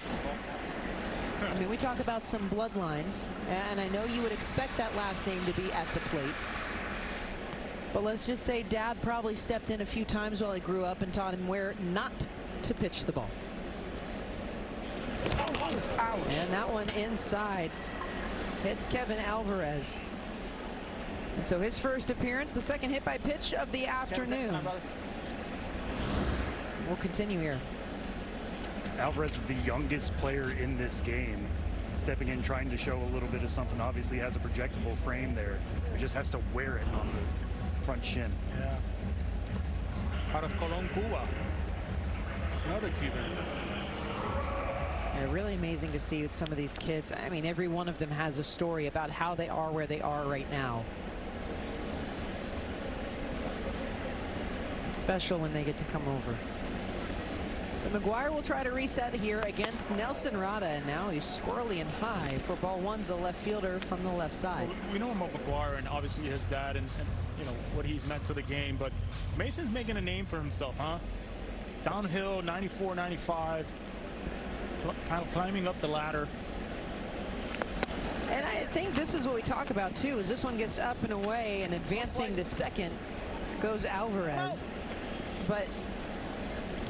I mean, we talk about some bloodlines, and I know you would expect that last name to be at the plate. But let's just say Dad probably stepped in a few times while he grew up and taught him where not to pitch the ball. Ouch. And that one inside hits Kevin Alvarez. And so his first appearance, the second hit by pitch of the afternoon. We'll continue here. Alvarez is the youngest player in this game, stepping in, trying to show a little bit of something. Obviously has a projectable frame there. He just has to wear it on the front shin. Yeah. Out of Colón, Cuba. Another Cuban. Yeah, really amazing to see with some of these kids. I mean, every one of them has a story about how they are where they are right now. It's special when they get to come over. So McGuire will try to reset here against Nelson Rada, and now he's squirrely and high for ball one to the left fielder from the left side. Well, we know about McGuire and obviously his dad and you know what he's meant to the game, but Mason's making a name for himself, huh? Downhill, 94, 95, kind of climbing up the ladder. And I think this is what we talk about too, is this one gets up and away, and advancing to second goes Alvarez. But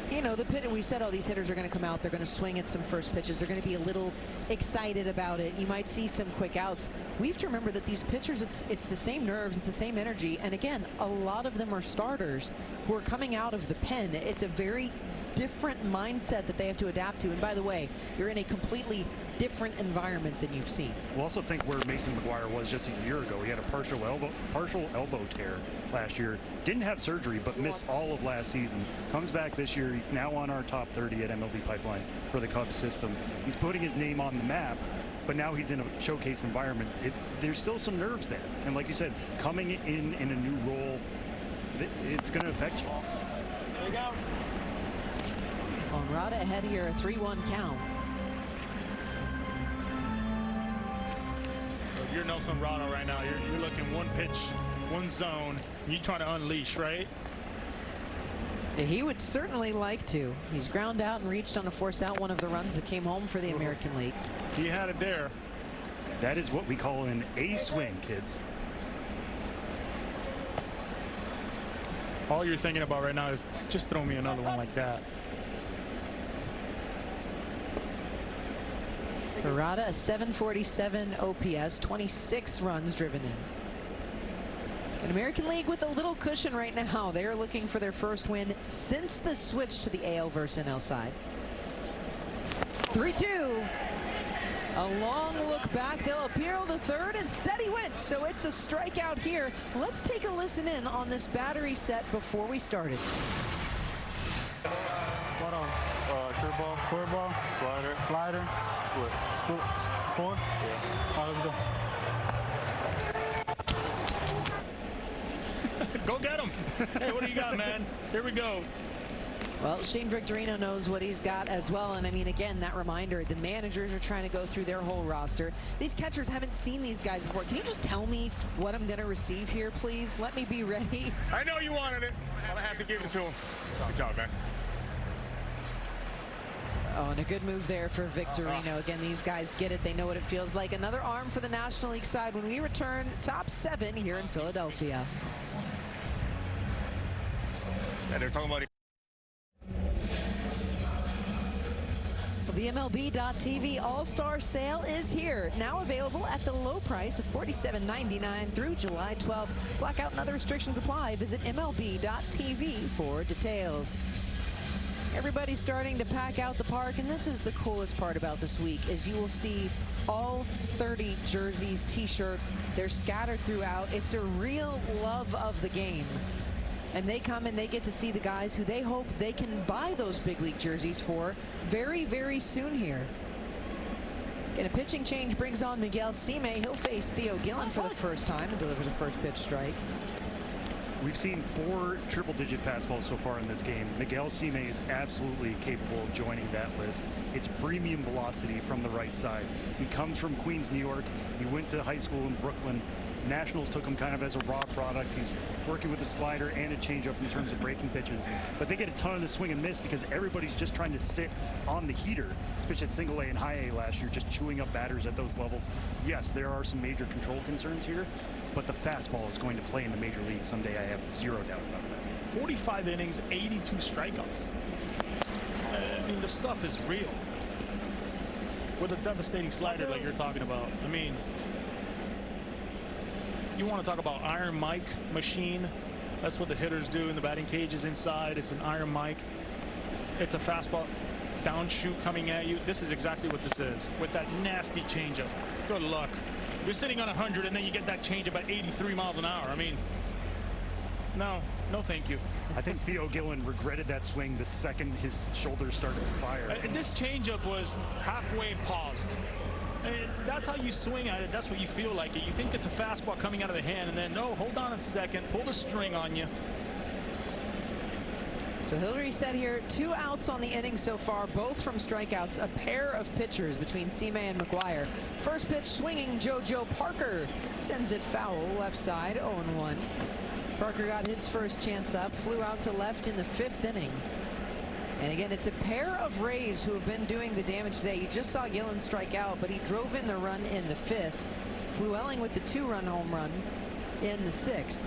you know, the pit, we said all these hitters are going to come out, they're going to swing at some first pitches, they're going to be a little excited about it. You might see some quick outs. We have to remember that these pitchers, it's the same nerves, it's the same energy, and again, a lot of them are starters who are coming out of the pen. It's a very different mindset that they have to adapt to, and by the way, you're in a completely different environment than you've seen. We'll also think where Mason McGuire was just a year ago. He had a partial elbow tear last year. Didn't have surgery, but missed all of last season. Comes back this year. He's now on our top 30 at MLB Pipeline for the Cubs system. He's putting his name on the map, but now he's in a showcase environment. There's still some nerves there. And like you said, coming in a new role, it's going to affect you. There you go. On Rada ahead here, a 3-1 count. If you're Nelson Rada right now, you're looking one pitch, one zone, and you're trying to unleash, right? He would certainly like to. He's ground out and reached on a force out, one of the runs that came home for the American League. He had it there. That is what we call an A swing, kids. All you're thinking about right now is just throw me another one like that. Rada, a 747 OPS, 26 runs driven in. An American League with a little cushion right now. They are looking for their first win since the switch to the AL versus NL side. 3-2. A long look back. They'll appeal to third, and set he went. So it's a strikeout here. Let's take a listen in on this battery set before we started. What on? Curveball, slider, split. Four? Yeah. All right, let's go. Go get him. Hey, what do you got, man? Here we go. Well, Shane Victorino knows what he's got as well. And I mean, again, that reminder, the managers are trying to go through their whole roster. These catchers haven't seen these guys before. Can you just tell me what I'm going to receive here, please? Let me be ready. I know you wanted it. I'll have to give it to him. Good job, man. Oh, and a good move there for Victorino. Again, these guys get it. They know what it feels like. Another arm for the National League side when we return top 7 here in Philadelphia. Yeah, they're talking about it. The MLB.TV All-Star Sale is here. Now available at the low price of $47.99 through July 12th. Blackout and other restrictions apply. Visit MLB.TV for details. Everybody's starting to pack out the park, and this is the coolest part about this week, is you will see all 30 jerseys, t-shirts. They're scattered throughout. It's a real love of the game. And they come and they get to see the guys who they hope they can buy those big league jerseys for very, very soon here. And a pitching change brings on Miguel Sime. He'll face Theo Gillen for the first time and delivers a first pitch strike. We've seen 4 triple-digit fastballs so far in this game. Miguel Sime is absolutely capable of joining that list. It's premium velocity from the right side. He comes from Queens, New York. He went to high school in Brooklyn. Nationals took him kind of as a raw product. He's working with a slider and a changeup in terms of breaking pitches. But they get a ton of the swing and miss because everybody's just trying to sit on the heater. He's pitched at single A and high A last year, just chewing up batters at those levels. Yes, there are some major control concerns here, but the fastball is going to play in the major league someday. I have zero doubt about that. 45 innings, 82 strikeouts. I mean, the stuff is real. With a devastating slider like you're talking about. I mean, you want to talk about Iron Mike machine. That's what the hitters do in the batting cages inside. It's an Iron Mike. It's a fastball downshoot coming at you. This is exactly what this is with that nasty changeup. Good luck. You're sitting on 100 and then you get that changeup at 83 miles an hour. I mean, no thank you. I think Theo Gillen regretted that swing the second his shoulders started to fire. This changeup was halfway paused. And that's how you swing at it. That's what you feel like it. You think it's a fastball coming out of the hand, and then, no, hold on a second. Pull the string on you. So he'll reset here. 2 outs on the inning so far, both from strikeouts. A pair of pitchers between Sime and McGuire. First pitch swinging, JoJo Parker sends it foul, left side, 0-1. Parker got his first chance up, flew out to left in the 5th inning. And again, it's a pair of Rays who have been doing the damage today. You just saw Gillen strike out, but he drove in the run in the 5th. Fluelling with the 2-run home run in the 6th.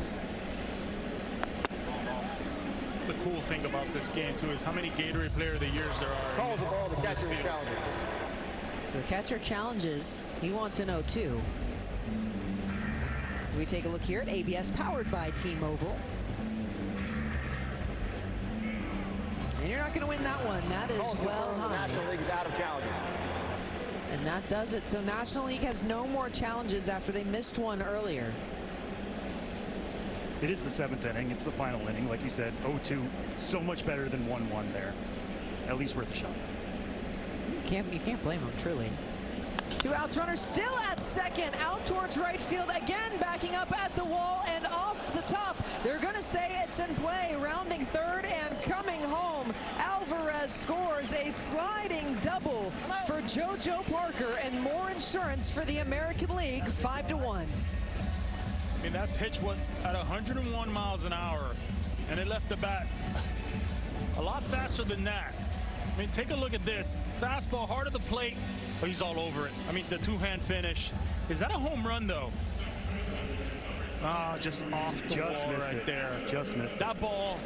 The cool thing about this game, too, is how many Gatorade Player of the Years there are. Calls the ball, the catcher challenges. So the catcher challenges. He wants an 0-2. As we take a look here at ABS, powered by T-Mobile. And you're not going to win that one. That is well high. National League's out of challenges. And that does it. So National League has no more challenges after they missed one earlier. It is the 7th inning. It's the final inning. Like you said, 0-2. So much better than 1-1 there. At least worth a shot. You can't blame him, truly. 2 outs, runner still at second, out towards right field again, backing up at the wall and off the top. They're going to say it's in play, rounding third and coming home. Alvarez scores a sliding double for JoJo Parker and more insurance for the American League, 5-1. I mean, that pitch was at 101 miles an hour, and it left the bat a lot faster than that. I mean, take a look at this. Fastball hard at the plate. Oh, he's all over it. I mean, the 2-hand finish. Is that a home run, though? Ah, just off the wall right there. Just missed it. That ball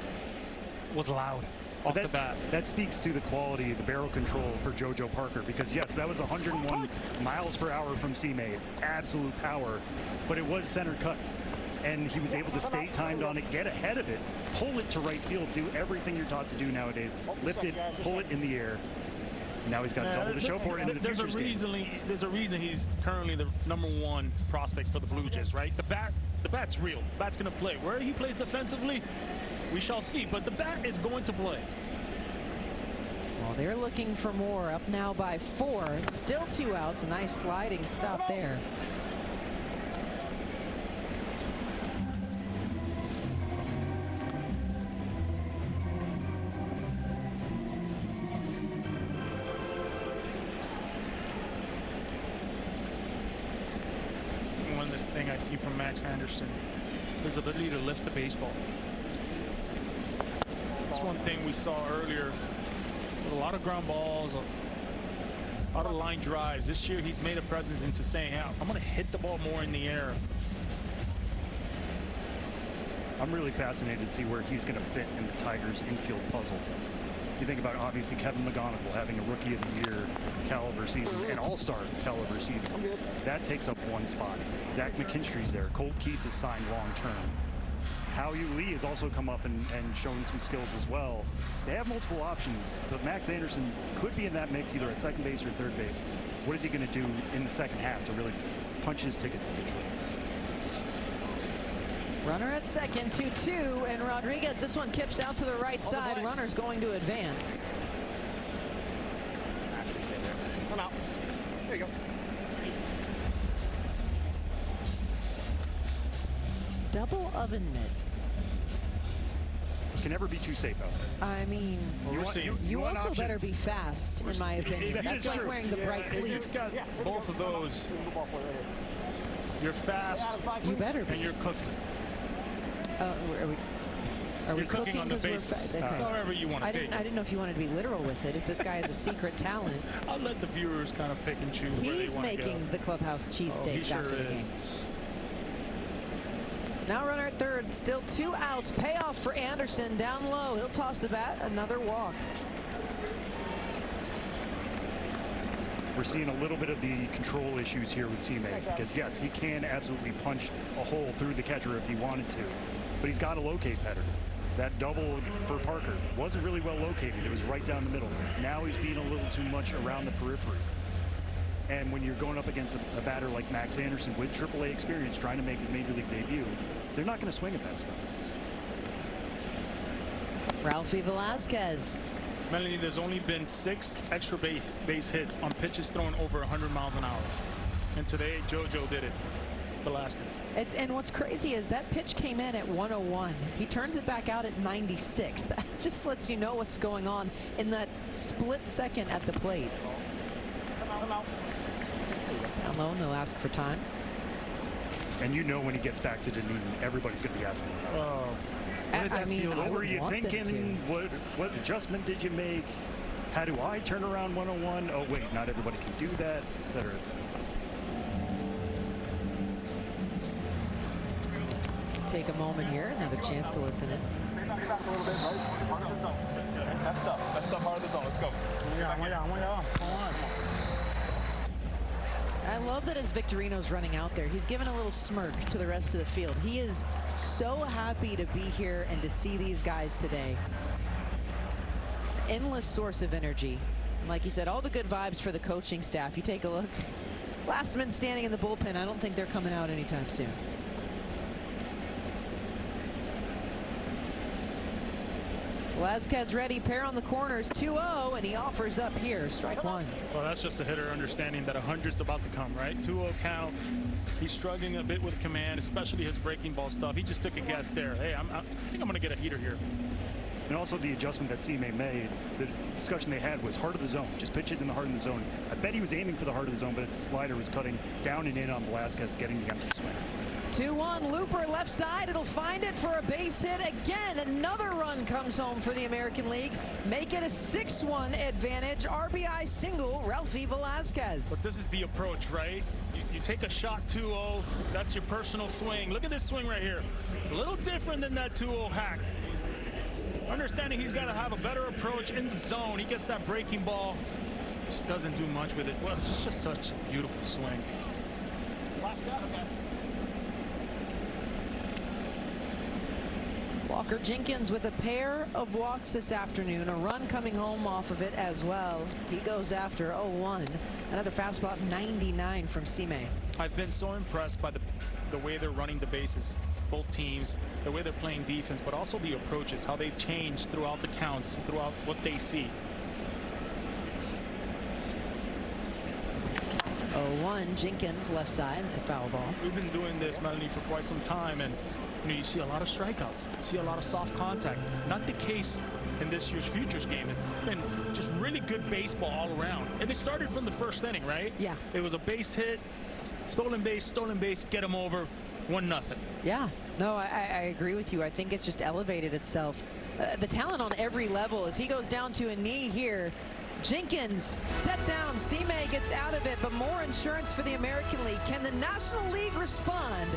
was loud off the bat. That speaks to the quality, the barrel control for JoJo Parker, because yes, that was 101 miles per hour from Sime. It's absolute power, but it was center cut. And he was able to stay timed on it, get ahead of it, pull it to right field, do everything you're taught to do nowadays. Lift it, pull it in the air. Now he's got double to show for it in the Futures Game. There's a reason he's currently the #1 prospect for the Blue Jays, right? The bat's real. The bat's going to play. Where he plays defensively, we shall see. But the bat is going to play. Well, they're looking for more. Up now by 4. Still 2 outs. A nice sliding stop there. Thing I see from Max Anderson, his ability to lift the baseball. That's one thing we saw earlier. There's a lot of ground balls, a lot of line drives. This year he's made a presence into saying, hey, I'm going to hit the ball more in the air. I'm really fascinated to see where he's going to fit in the Tigers' infield puzzle. You think about, obviously, Kevin McGonigal having a Rookie of the Year caliber season, an All-Star caliber season. That takes up one spot. Zach McKinstry's there. Colt Keith is signed long-term. Hao-Yu Lee has also come up and shown some skills as well. They have multiple options, but Max Anderson could be in that mix either at second base or third base. What is he going to do in the second half to really punch his ticket to Detroit? Runner at second, 2-2, and Rodriguez, this one kips out to the right side. Runner's going to advance. Come out. There you go. Double oven mitt. Can never be too safe out there. I mean, you also better be fast, in my opinion. That's like wearing the bright cleats. If you've got both of those, you're fast. You better be. And you're cooking. Are we You're cooking on the bases. Okay. However you want to take it. I didn't know if you wanted to be literal with it. If this guy is a secret talent. I'll let the viewers kind of pick and choose where they want to go. He's making the clubhouse cheesesteaks after the game. Now runner at third, still 2 outs. Payoff for Anderson down low. He'll toss the bat, another walk. We're seeing a little bit of the control issues here with C-May because, yes, he can absolutely punch a hole through the catcher if he wanted to, but he's got to locate better. That double for Parker wasn't really well located. It was right down the middle. Now he's being a little too much around the periphery. And when you're going up against a batter like Max Anderson with AAA experience trying to make his Major League debut, they're not going to swing at that stuff. Ralphie Velasquez. Melanie, there's only been 6 extra base hits on pitches thrown over 100 miles an hour. And today, JoJo did it. Velasquez. And what's crazy is that pitch came in at 101. He turns it back out at 96. That just lets you know what's going on in that split second at the plate. Come out. Down low, and they'll ask for time. And you know when he gets back to Dunedin, everybody's going to be asking him. Oh. What were you thinking? What adjustment did you make? How do I turn around 101? Oh, wait, not everybody can do that, et cetera, et cetera. Take a moment here and have a chance to listen in. That's stuff hard of the zone. Let's go. I love that as Victorino's running out there, he's giving a little smirk to the rest of the field. He is so happy to be here and to see these guys today. Endless source of energy. Like you said, all the good vibes for the coaching staff. You take a look. Last man standing in the bullpen. I don't think they're coming out anytime soon. Velasquez ready, pair on the corners, 2-0, and he offers up here, strike one. Well, that's just a hitter understanding that 100's about to come, right? 2-0 count. He's struggling a bit with command, especially his breaking ball stuff. He just took a guess there. Hey, I think I'm going to get a heater here. And also the adjustment that C-May made, the discussion they had was heart of the zone. Just pitch it in the heart of the zone. I bet he was aiming for the heart of the zone, but its slider was cutting down and in on Velasquez, getting the empty swing. 2-1, Looper left side. It'll find it for a base hit again. Another run comes home for the American League. Make it a 6-1 advantage. RBI single, Ralphie Velasquez. But this is the approach, right? You take a shot 2-0. That's your personal swing. Look at this swing right here. A little different than that 2-0 hack. Understanding he's got to have a better approach in the zone. He gets that breaking ball. Just doesn't do much with it. Well, it's just such a beautiful swing. Walker Jenkins with a pair of walks this afternoon. A run coming home off of it as well. He goes after 0-1. Another fastball, 99 from C-May. I've been so impressed by the way they're running the bases. Both teams, the way they're playing defense, but also the approaches, how they've changed throughout the counts, throughout what they see. 0-1, Jenkins left side. It's a foul ball. We've been doing this, Melanie, for quite some time, and you see a lot of strikeouts, you see a lot of soft contact. Not the case in this year's Futures game. It's been just really good baseball all around. And it started from the first inning, right? Yeah. It was a base hit, stolen base, get them over, 1-0. Yeah, no, I agree with you. I think it's just elevated itself. The talent on every level as he goes down to a knee here. Jenkins set down. C-May gets out of it, but more insurance for the American League. Can the National League respond?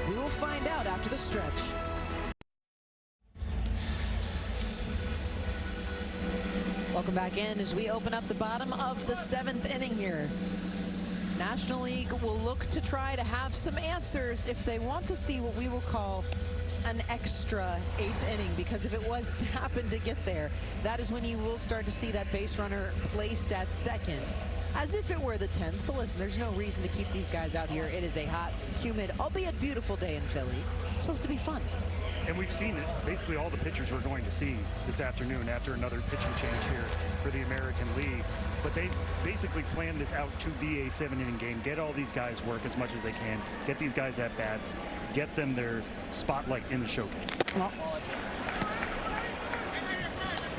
We will find out after the stretch. Welcome back in as we open up the bottom of the 7th inning here. National League will look to try to have some answers if they want to see what we will call an extra 8th inning, because if it was to happen to get there, that is when you will start to see that base runner placed at second, as if it were the 10th. But listen, there's no reason to keep these guys out here. It is a hot, humid, albeit beautiful day in Philly. It's supposed to be fun. And we've seen it, basically all the pitchers we're going to see this afternoon after another pitching change here for the American League. But they basically planned this out to be a 7-inning game. Get all these guys work as much as they can. Get these guys at bats. Get them their spotlight in the showcase. So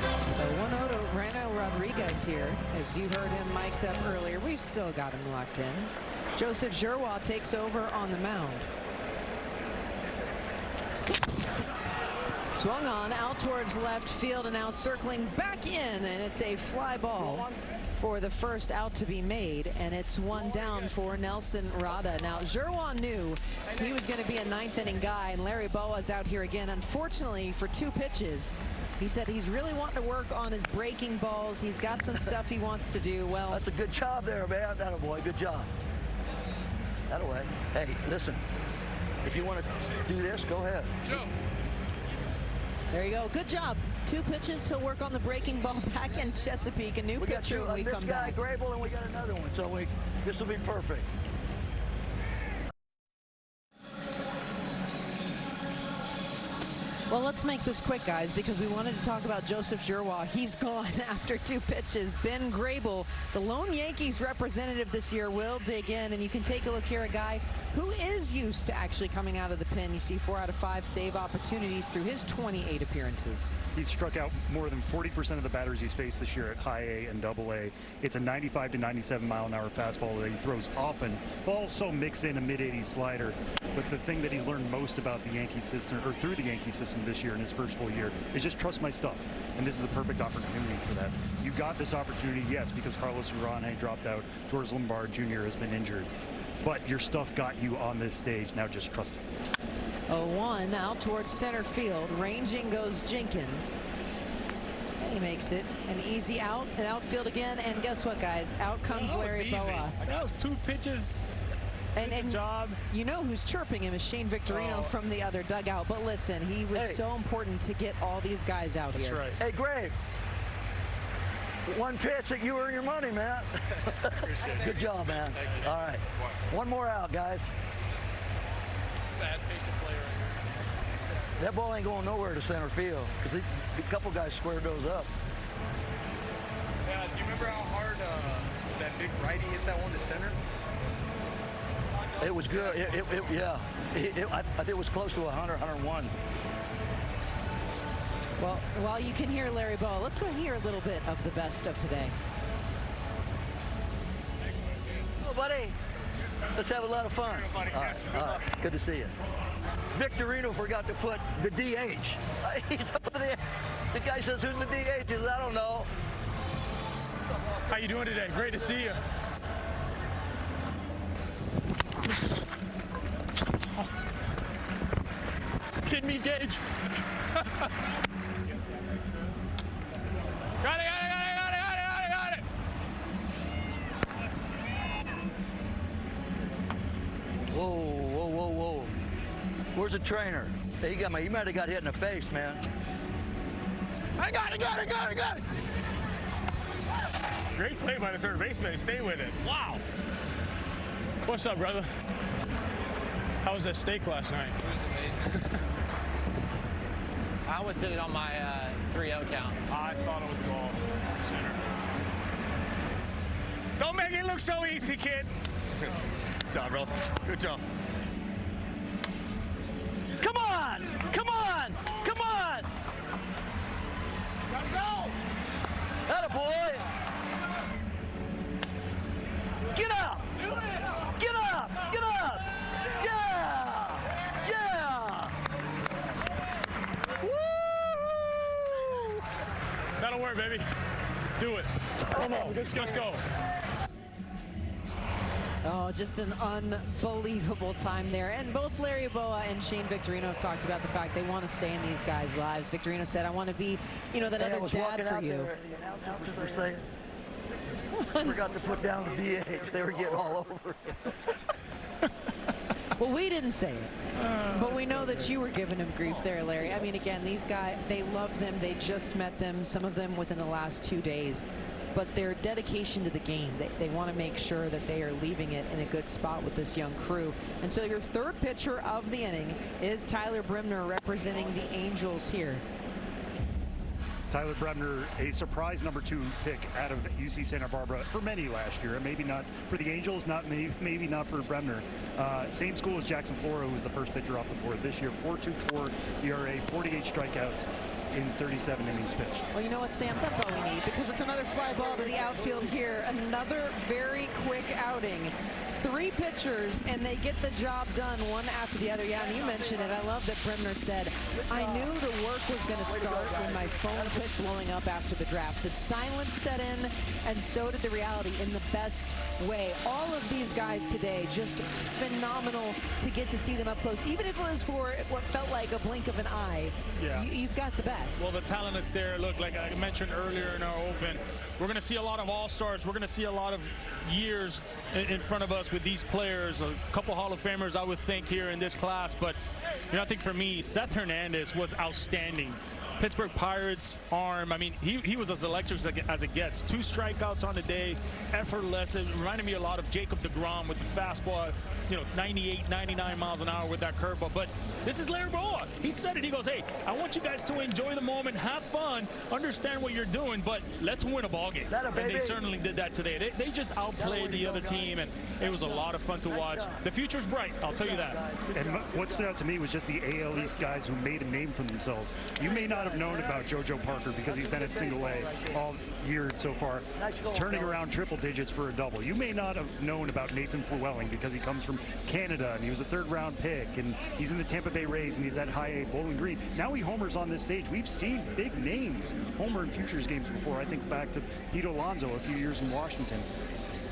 1-0 to Rano Rodriguez here. As you heard him mic'd up earlier, we've still got him locked in. Joseph Giroux takes over on the mound. Swung on, out towards left field, and now circling back in, and it's a fly ball for the first out to be made, and it's one down for Nelson Rada. Now, Giroux knew he was going to be a 9th inning guy, and Larry Boa's out here again. Unfortunately, for 2 pitches, he said he's really wanting to work on his breaking balls. He's got some stuff he wants to do. Well, that's a good job there, man. That boy, good job. That way. Hey, listen, if you want to do this, go ahead. Joe. There you go. Good job. 2 pitches. He'll work on the breaking ball back in Chesapeake. A new pitcher when we come back. This guy, Grable, and we got another one. So this will be perfect. Well, let's make this quick, guys, because we wanted to talk about Joseph Giroux. He's gone after 2 pitches. Ben Grable, the lone Yankees representative this year, will dig in, and you can take a look here, a guy who is used to actually coming out of the pen. You see 4 out of 5 save opportunities through his 28 appearances. He's struck out more than 40% of the batters he's faced this year at high A and double A. It's a 95 to 97 mile an hour fastball that he throws often. Also mix in a mid-80s slider. But the thing that he's learned most about the Yankee system, or through the Yankee system this year in his first full year, is just trust my stuff. And this is a perfect opportunity for that. You got this opportunity, yes, because Carlos Urán dropped out. George Lombard Jr. has been injured. But your stuff got you on this stage. Now just trust it. 0-1 out towards center field. Ranging goes Jenkins. And he makes it an easy out. And outfield again. And guess what, guys? Out comes Larry Boa. That was 2 pitches. And job. You know who's chirping him is Shane Victorino from the other dugout. But listen, he was so important to get all these guys out here. That's right. Hey, Grave. 1 pitch that you earn your money, man. Good job, man. All right. 1 more out, guys. Bad pace of play right here. That ball ain't going nowhere to center field because a couple guys squared those up. Yeah, do you remember how hard that big righty hit that one to center? It was good. Yeah. I think it was close to 100, 101. Well, while you can hear Larry Boa, let's go hear a little bit of the best of today. Oh, buddy. Let's have a lot of fun. All right. Good to see you. Victorino forgot to put the DH. He's over there. The guy says, who's the DH? He says, I don't know. How you doing today? Great to see you. Kidding me, Gage? Got it. Whoa. Where's the trainer? Hey, you might have got hit in the face, man. I got it. Great play by the third baseman. Stay with it. Wow. What's up, brother? How was that steak last night? It was amazing. I almost did it on my 3-0 count. I thought it was ball center. Don't make it look so easy, kid. Good job, bro. Good job. Come on! Gotta go! Atta boy! Get up! Yeah! Woo! That'll work, baby. Do it. Come on, let's go. Oh, Oh, just an unbelievable time there. And both Larry Boa and Shane Victorino have talked about the fact they want to stay in these guys' lives. Victorino said, I want to be, you know, that other dad for you. The announcers were saying, forgot to put down the BH. They were getting all over it. Well, we didn't say it, but we know that you were giving him grief there, Larry. I mean, again, these guys, they love them. They just met them, some of them within the last 2 days. But their dedication to the game, they want to make sure that they are leaving it in a good spot with this young crew. And so your third pitcher of the inning is Tyler Bremner, representing the Angels here. Tyler Bremner, a surprise #2 pick out of UC Santa Barbara for many last year. Maybe not for the Angels, maybe not for Bremner. Same school as Jackson Flora, who was the first pitcher off the board this year. 4.24 ERA, 48 strikeouts in 37 innings pitched. Well, you know what, Sam? That's all we need, because it's another fly ball to the outfield here. Another very quick outing. 3 pitchers, and they get the job done one after the other. Yeah, and you mentioned it. I love that Bremner said, I knew the work was going to start when my phone quit blowing up after the draft. The silence set in, and so did the reality in the best way. All of these guys today, just phenomenal to get to see them up close. Even if it was for what felt like a blink of an eye, yeah. You've got the best. Well, the talent is there. Look, like I mentioned earlier in our open, we're going to see a lot of all-stars. We're going to see a lot of years in front of us with these players. A couple Hall of Famers, I would think, here in this class. But, you know, I think for me, Seth Hernandez was outstanding. Pittsburgh Pirates arm, I mean, he was as electric as it gets. 2 strikeouts on the day, effortless. It reminded me a lot of Jacob deGrom with the fastball, you know, 98, 99 miles an hour with that curveball. But this is Larry Boa. He said it. He goes, hey, I want you guys to enjoy the moment, have fun, understand what you're doing, but let's win a ball game. And they certainly did that today. They just outplayed the other team, and it was a lot of fun to watch. The future's bright, I'll tell you that. And what stood out to me was just the AL East guys who made a name for themselves. You may not have known about JoJo Parker because he's been at single A all year so far, turning around triple digits for a double. You may not have known about Nathan Flewelling because he comes from Canada and he was a 3rd-round pick, and he's in the Tampa Bay Rays and he's at high A Bowling Green. Now he homers on this stage. We've seen big names homer in Futures games before. I think back to Pete Alonso a few years in Washington.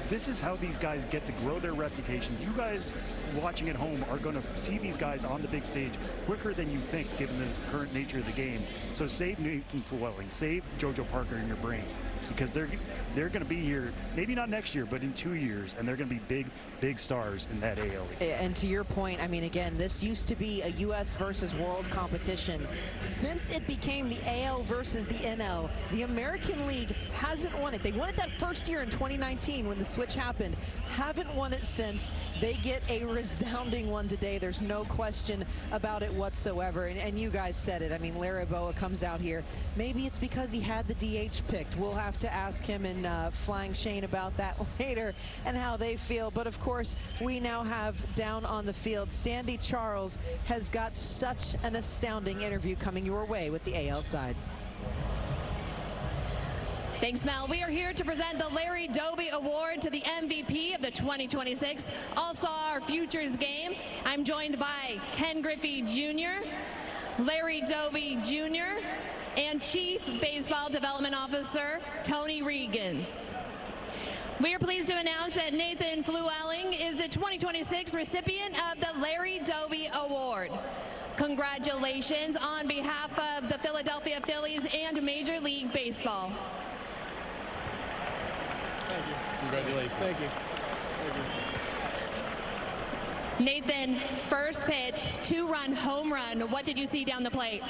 This is how these guys get to grow their reputation. You guys watching at home are going to see these guys on the big stage quicker than you think, given the current nature of the game. So save Nathan Flewelling, save JoJo Parker in your brain, because they're going to be here, maybe not next year, but in 2 years, and they're going to be big stars in that AL East. And to your point, I mean, again, this used to be a U.S. versus world competition. Since it became the AL versus the NL, the American League hasn't won it. They won it that first year in 2019 when the switch happened. Haven't won it since. They get a resounding one today. There's no question about it whatsoever. And you guys said it. I mean, Larry Boa comes out here. Maybe it's because he had the DH picked. We'll have to ask him and Flying Shane about that later and how they feel. But of course, we now have down on the field, Sandy Charles has got such an astounding interview coming your way with the AL side. Thanks, Mel. We are here to present the Larry Doby Award to the MVP of the 2026 All-Star Futures Game. I'm joined by Ken Griffey Jr., Larry Doby Jr., and Chief Baseball Development Officer Tony Regans. We are pleased to announce that Nathan Flewelling is the 2026 recipient of the Larry Doby Award. Congratulations on behalf of the Philadelphia Phillies and Major League Baseball. Thank you. Congratulations. Thank you. Nathan, first pitch, 2-run home run. What did you see down the plate?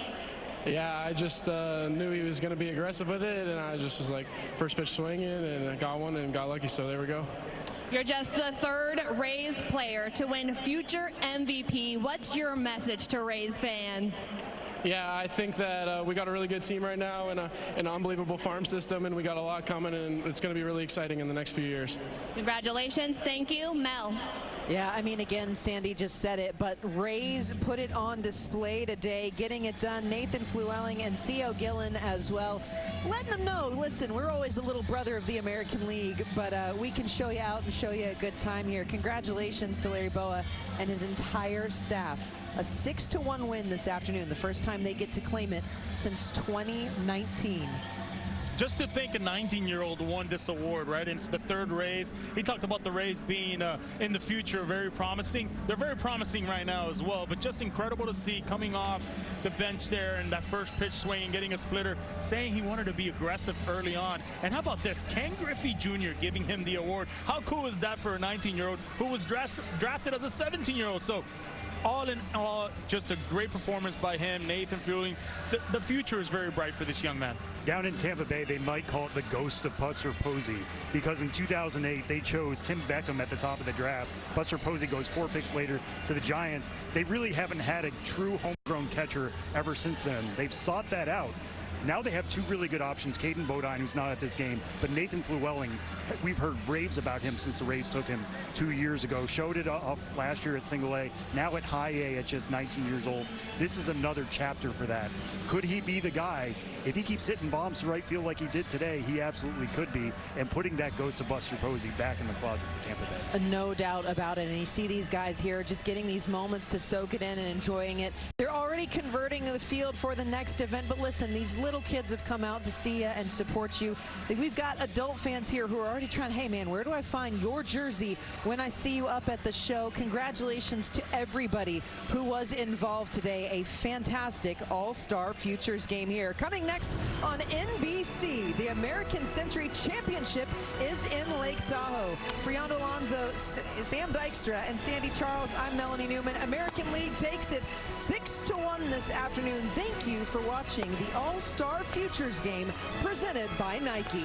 Yeah, I just knew he was going to be aggressive with it, and I just was like, first pitch swinging, and I got one and got lucky, so there we go. You're just the 3rd Rays player to win future MVP. What's your message to Rays fans? Yeah, I think that we got a really good team right now and an unbelievable farm system, and we got a lot coming, and it's going to be really exciting in the next few years. Congratulations. Thank you. Mel. Yeah, I mean, again, Sandy just said it, but Rays put it on display today, getting it done. Nathan Flewelling and Theo Gillen as well. Letting them know, listen, we're always the little brother of the American League, but we can show you out and show you a good time here. Congratulations to Larry Boa and his entire staff. A 6-1 win this afternoon, the first time they get to claim it since 2019. just to think a 19-year-old won this award, right? And it's the third Rays. He talked about the Rays being in the future very promising. They're very promising right now as well, but just incredible to see coming off the bench there and that first pitch swing, getting a splitter, saying he wanted to be aggressive early on. And how about this? Ken Griffey Jr. giving him the award. How cool is that for a 19-year-old who was drafted as a 17-year-old? So all in all, just a great performance by him. Nathan Fielding. The future is very bright for this young man. Down in Tampa Bay, they might call it the ghost of Buster Posey, because in 2008, they chose Tim Beckham at the top of the draft. Buster Posey goes 4 picks later to the Giants. They really haven't had a true homegrown catcher ever since then. They've sought that out. Now they have two really good options, Caden Bodine, who's not at this game, but Nathan Flewelling, we've heard raves about him since the Rays took him 2 years ago. Showed it off last year at Single A, now at High A at just 19 years old. This is another chapter for that. Could he be the guy? If he keeps hitting bombs to right field like he did today, he absolutely could be, and putting that ghost of Buster Posey back in the closet for Tampa Bay. No doubt about it, and you see these guys here just getting these moments to soak it in and enjoying it. They're already converting the field for the next event, but listen, these little kids have come out to see you and support you. We've got adult fans here who are already trying, hey man, where do I find your jersey when I see you up at the show? Congratulations to everybody who was involved today. A fantastic all-star futures game here. Coming next on NBC, the American Century Championship is in Lake Tahoe. For Yondo Alonzo, Sam Dykstra, and Sandy Charles, I'm Melanie Newman. American League takes it 6-1 this afternoon. Thank you for watching the All-Star Futures Game presented by Nike.